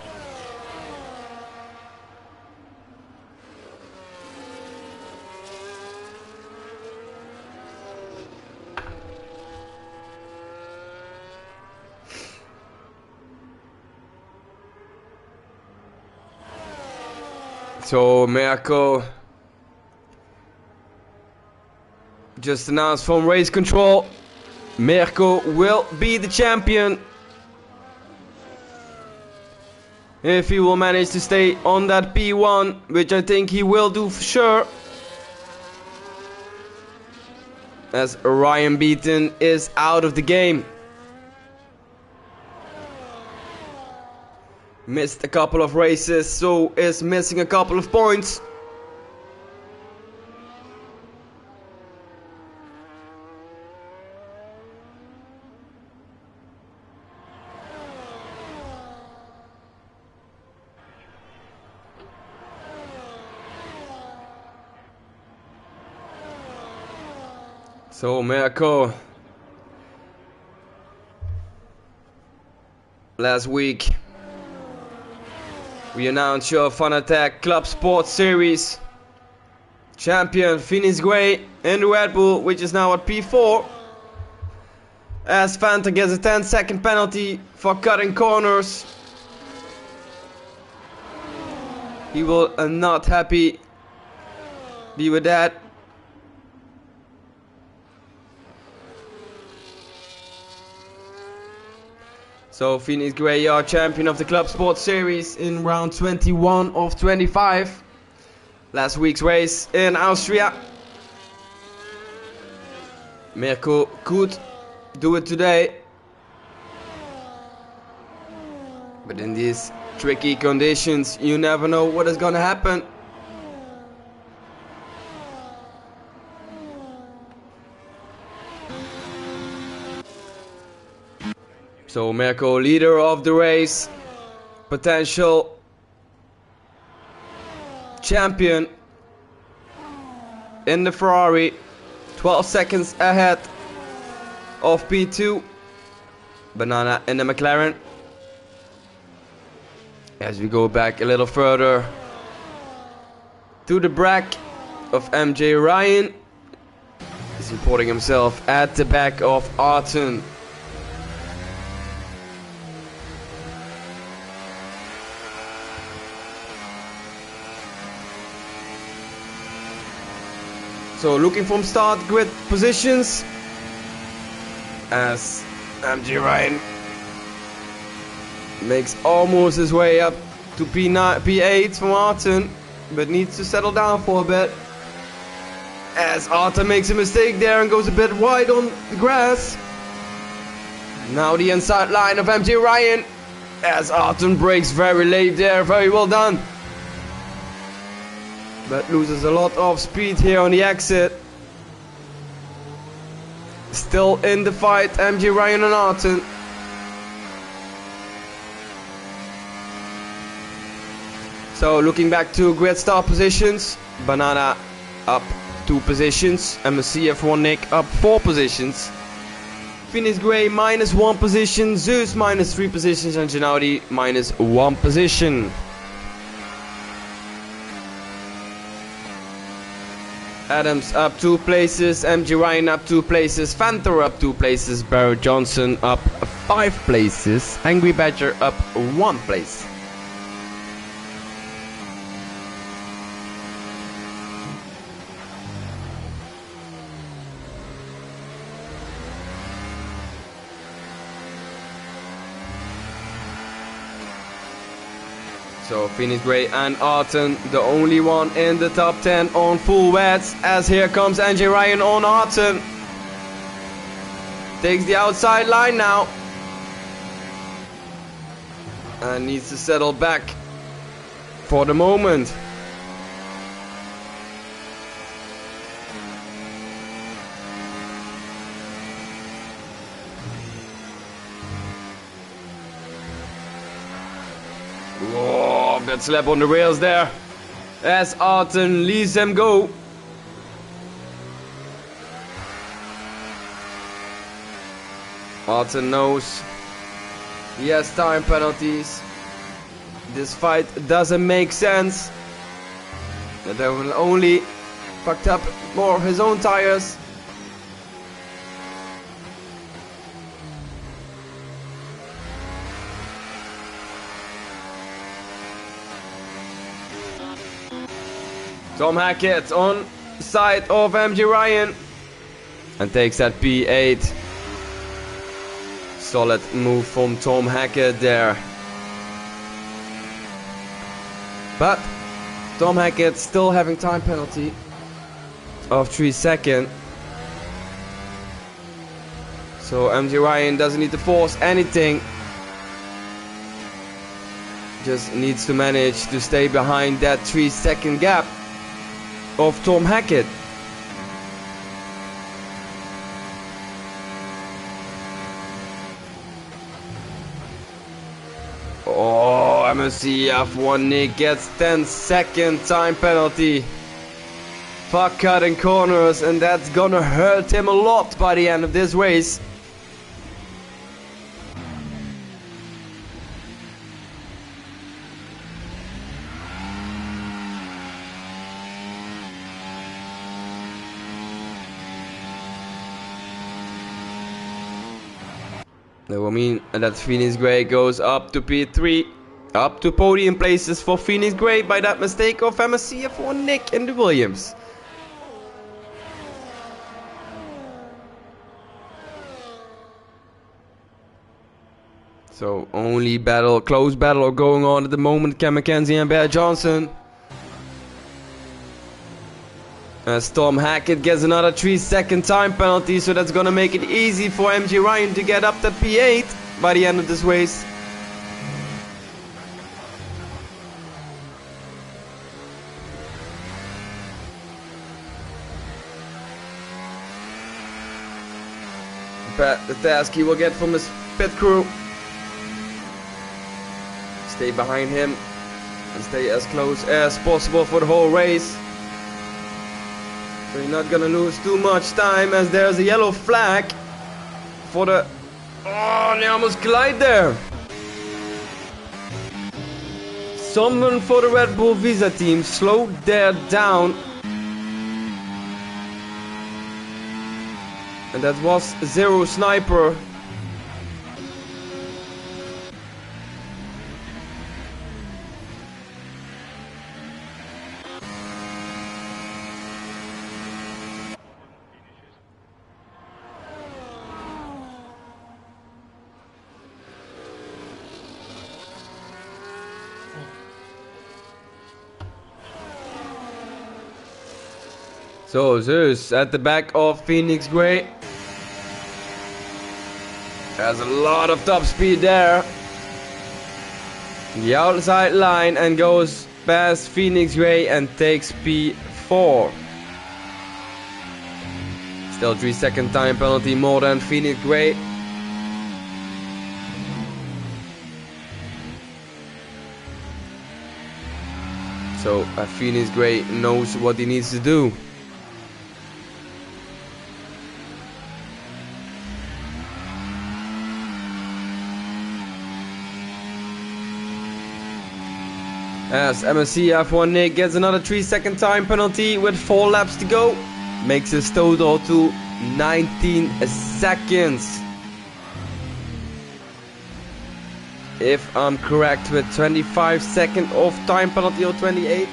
So Mirko just announced from race control, Mirko will be the champion if he will manage to stay on that P1, which I think he will do for sure, as Ryan Beaton is out of the game. Missed a couple of races, so is missing a couple of points. So Mirko, last week we announced your Fanatec Club Sports Series champion Phoenix Gray in the Red Bull, which is now at P4, as Fanta gets a 10-second penalty for cutting corners. He will not happy be with that. So Phoenix Gray are champion of the Club Sports Series in round 21 of 25. Last week's race in Austria. Mirko could do it today. But in these tricky conditions, you never know what is gonna happen. So Mirko, leader of the race, potential champion in the Ferrari, 12 seconds ahead of P2, Banana in the McLaren. As we go back a little further to the back of MJ Ryan, he's reporting himself at the back of Arten. So looking from start grid positions as MJ Ryan makes almost his way up to P8 from Arten, but needs to settle down for a bit. As Arten makes a mistake there and goes a bit wide on the grass. Now the inside line of MJ Ryan as Arten brakes very late there, very well done. But loses a lot of speed here on the exit. Still in the fight, MJ Ryan and Arten. So looking back to grid start positions, Banana up 2 positions, MCF1 Nick up 4 positions. Phoenix Gray -1 position, Zeus -3 positions, and Gennady -1 position. Adams up 2 places, MJ Ryan up 2 places, Fanter up 2 places, Barrett Johnson up 5 places, Angry Badger up 1 place. So Phoenix Gray and Arten, the only one in the top 10 on full wets, as here comes MJ Ryan on Arten. Takes the outside line now. And needs to settle back for the moment. Whoa, that slap on the rails there. As Arten leaves them go. Arten knows he has time penalties. This fight doesn't make sense. That will only fucked up more of his own tires. Tom Hackett on side of MJ Ryan and takes that P8. Solid move from Tom Hackett there. But Tom Hackett still having time penalty of 3 seconds. So MJ Ryan doesn't need to force anything. Just needs to manage to stay behind that 3-second gap of Tom Hackett. Oh, MCF1 Nick gets 10-second time penalty for cutting corners, and that's gonna hurt him a lot by the end of this race. That will mean that Phoenix Gray goes up to P3 Up to podium places for Phoenix Gray by that mistake of MSCF1 Nick in the Williams. So only close battle going on at the moment, Cam McKenzie and Bear Johnson. As Tom Hackett gets another 3-second time penalty, so that's gonna make it easy for MG Ryan to get up to P8 by the end of this race. The task he will get from his pit crew. Stay behind him and stay as close as possible for the whole race. So you're not gonna lose too much time, as there's a yellow flag for the... Oh, they almost collide there. Someone for the Red Bull Visa team slowed there down. And that was Zero Sniper. So Zeus at the back of Phoenix Gray. Has a lot of top speed there. The outside line and goes past Phoenix Gray and takes P4. Still 3-second time penalty more than Phoenix Gray. So Phoenix Gray knows what he needs to do. As MSCF1 Nick gets another 3-second time penalty with 4 laps to go. Makes his total to 19 seconds. If I'm correct, with 25 seconds of time penalty or 28.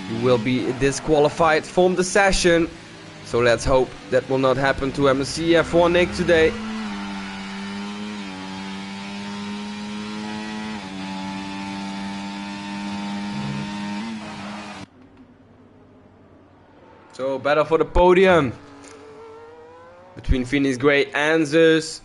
He will be disqualified from the session. So let's hope that will not happen to MSCF1 Nick today. So battle for the podium between Phoenix Gray and Zeus.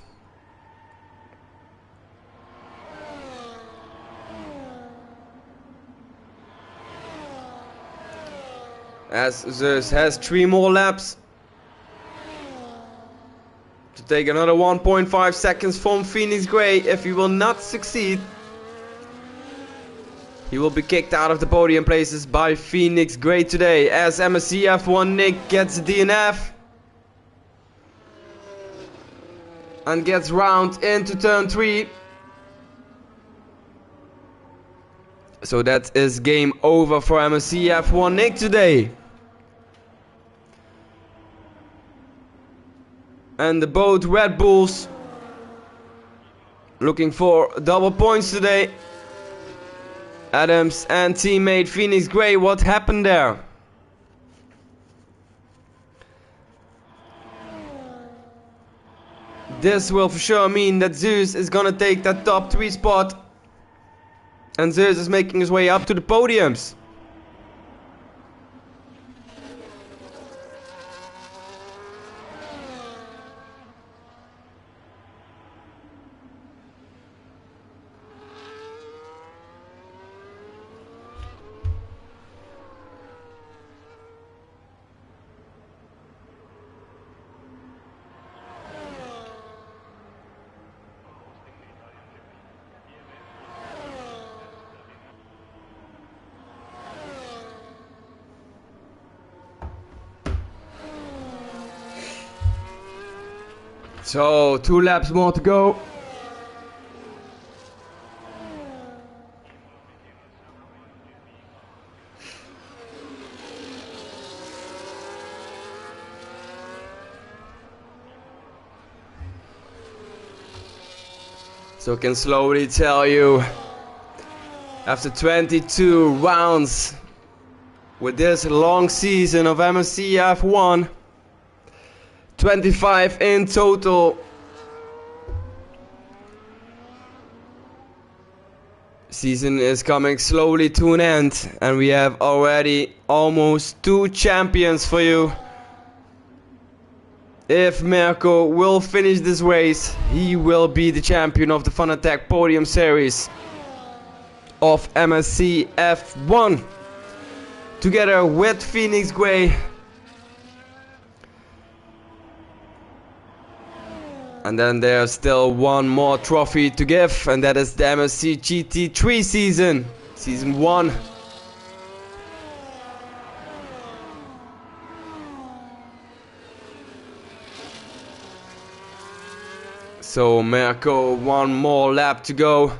As Zeus has 3 more laps to take another 1.5 seconds from Phoenix Gray. If he will not succeed, he will be kicked out of the podium places by Phoenix Gray today, as MSCF1 Nick gets a DNF and gets round into turn 3. So that is game over for MSCF1 Nick today. And the both Red Bulls looking for double points today. Adams and teammate Phoenix Gray, what happened there? This will for sure mean that Zeus is gonna take that top 3 spot. And Zeus is making his way up to the podiums. So 2 laps more to go. So I can slowly tell you, after 22 rounds with this long season of MSC F1, 25 in total, season is coming slowly to an end, and we have already almost 2 champions for you. If Mirko will finish this race, he will be the champion of the Fanatec Podium Series of MSC F1, together with Phoenix Gray. And then there's still one more trophy to give, and that is the MSC GT3 season, Season 1. So Mirko, one more lap to go.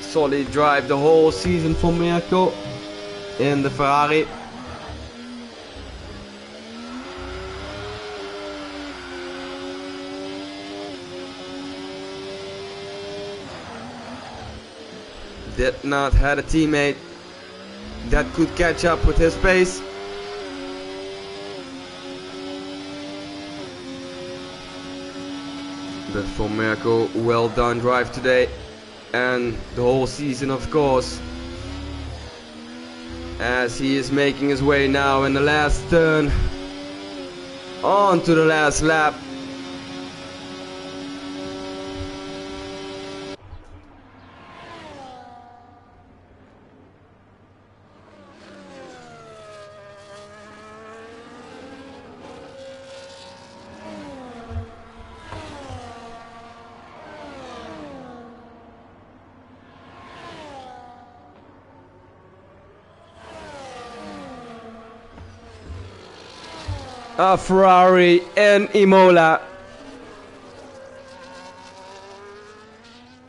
Solid drive the whole season for Mirko in the Ferrari. Did not have a teammate that could catch up with his pace. But for Mirko, well done drive today, and the whole season, of course, as he is making his way now in the last turn on to the last lap. A Ferrari in Imola.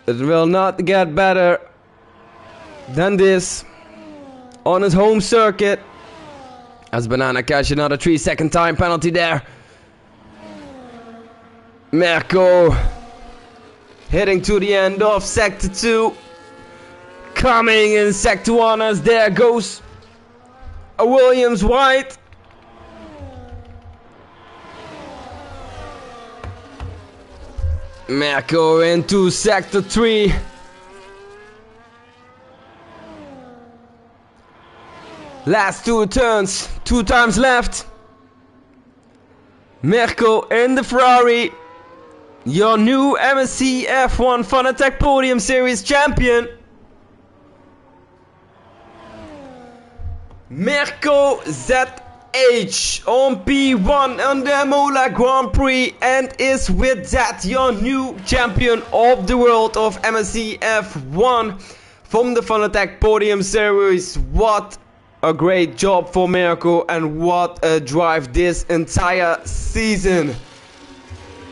It will not get better than this on his home circuit, as Banana catch another 3-second time penalty there. Mirko heading to the end of Sector 2, coming in Sector 1 as there goes a Williams wide. Mirko into Sector 3. Last 2 turns, 2 times left. Mirko in the Ferrari, your new MSC F1 Fanatec Podium Series champion. Mirko ZH on P1 on the Imola Grand Prix, and is with that your new champion of the world of MSC F1 from the Fanatec Podium Series. What a great job for Mirko, and what a drive this entire season.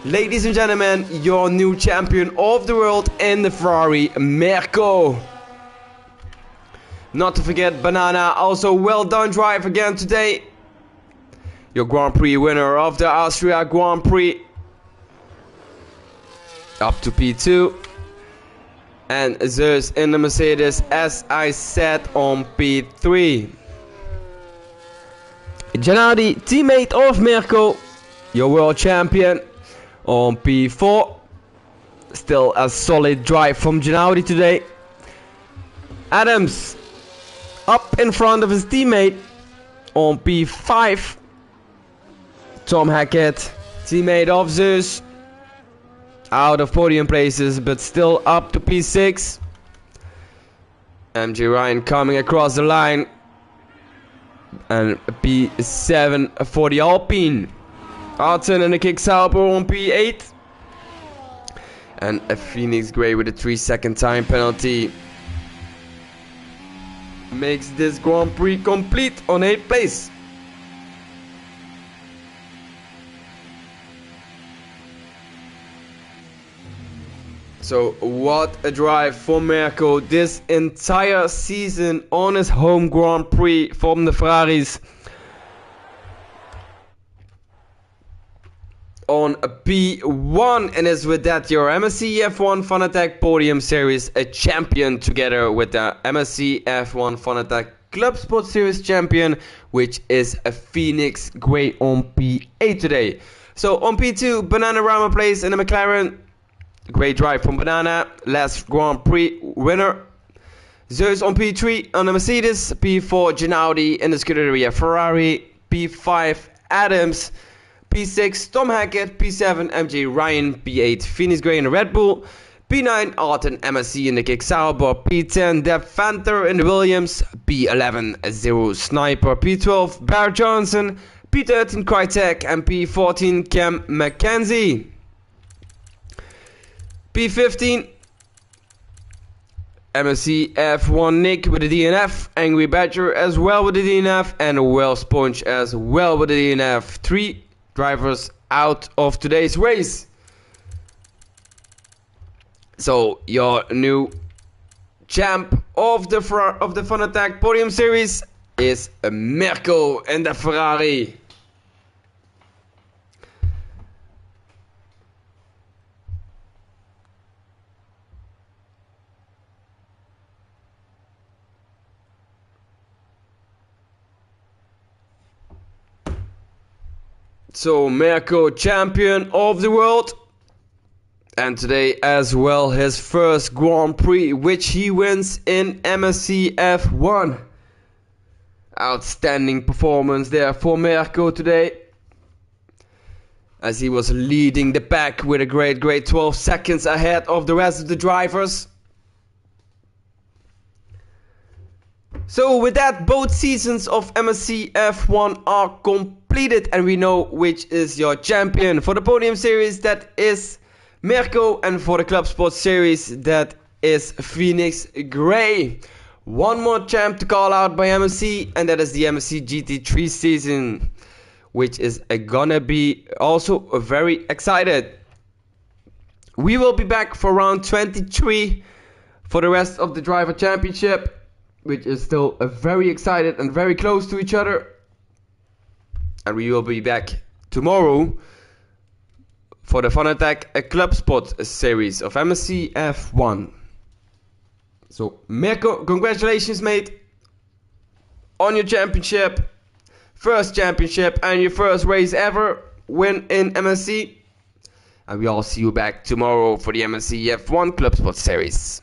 Ladies and gentlemen, your new champion of the world in the Ferrari, Mirko. Not to forget Banana, also well done drive again today. Your Grand Prix winner of the Austria Grand Prix. Up to P2. And Zeus in the Mercedes, as I said, on P3. Gennady, teammate of Mirko, your world champion, on P4. Still a solid drive from Gennady today. Adams up in front of his teammate on P5. Tom Hackett, teammate of Zeus, out of podium places but still up to P6. MJ Ryan coming across the line, and P7 for the Alpine. Arton and the Kick Sauber on P8. And a Phoenix Gray with a 3-second time penalty makes this Grand Prix complete on 8th place. So what a drive for Mirko this entire season on his home Grand Prix from the Ferraris. on P1, and is with that your MSC F1 Fanatec Podium Series a champion, together with the MSC F1 Fanatec Club Sports Series champion, which is a Phoenix Grey on P8 today. So on P2, Bananarama plays in the McLaren. Great drive from Banana, last Grand Prix winner. Zeus on P3 on the Mercedes. P4, Ginaudi in the Scuderia Ferrari. P5, Adams. P6, Tom Hackett. P7, MJ Ryan. P8, Phoenix Grey in the Red Bull. P9, Arten MSC in the Kick Sauber. P10, Dev Fanter in the Williams. P11, Zero Sniper. P12, Bear Johnson. P13, Crytek. And P14, Cam McKenzie. P15, MSC F1 Nick with the DNF, Angry Badger as well with the DNF, and Well Sponge as well with the DNF. 3 drivers out of today's race. So your new champ of the Fanatec Podium Series is Mirko in the Ferrari. So Mirko, champion of the world, and today as well his first Grand Prix, which he wins in MSC F1. Outstanding performance there for Mirko today, as he was leading the pack with a great 12 seconds ahead of the rest of the drivers. So with that, both seasons of MSC F1 are completed, and we know which is your champion. For the Podium Series, that is Mirko, and for the Club Sports Series, that is Phoenix Grey. One more champ to call out by MSC, and that is the MSC GT3 season, which is gonna be also very excited. We will be back for round 23 for the rest of the Driver Championship, which is still very excited and very close to each other. And we will be back tomorrow for the Fanatec Club Sport Series of MSC F1. So Mirko, congratulations mate on your championship. First championship and your first race ever win in MSC. And we all see you back tomorrow for the MSC F1 Club Sport Series.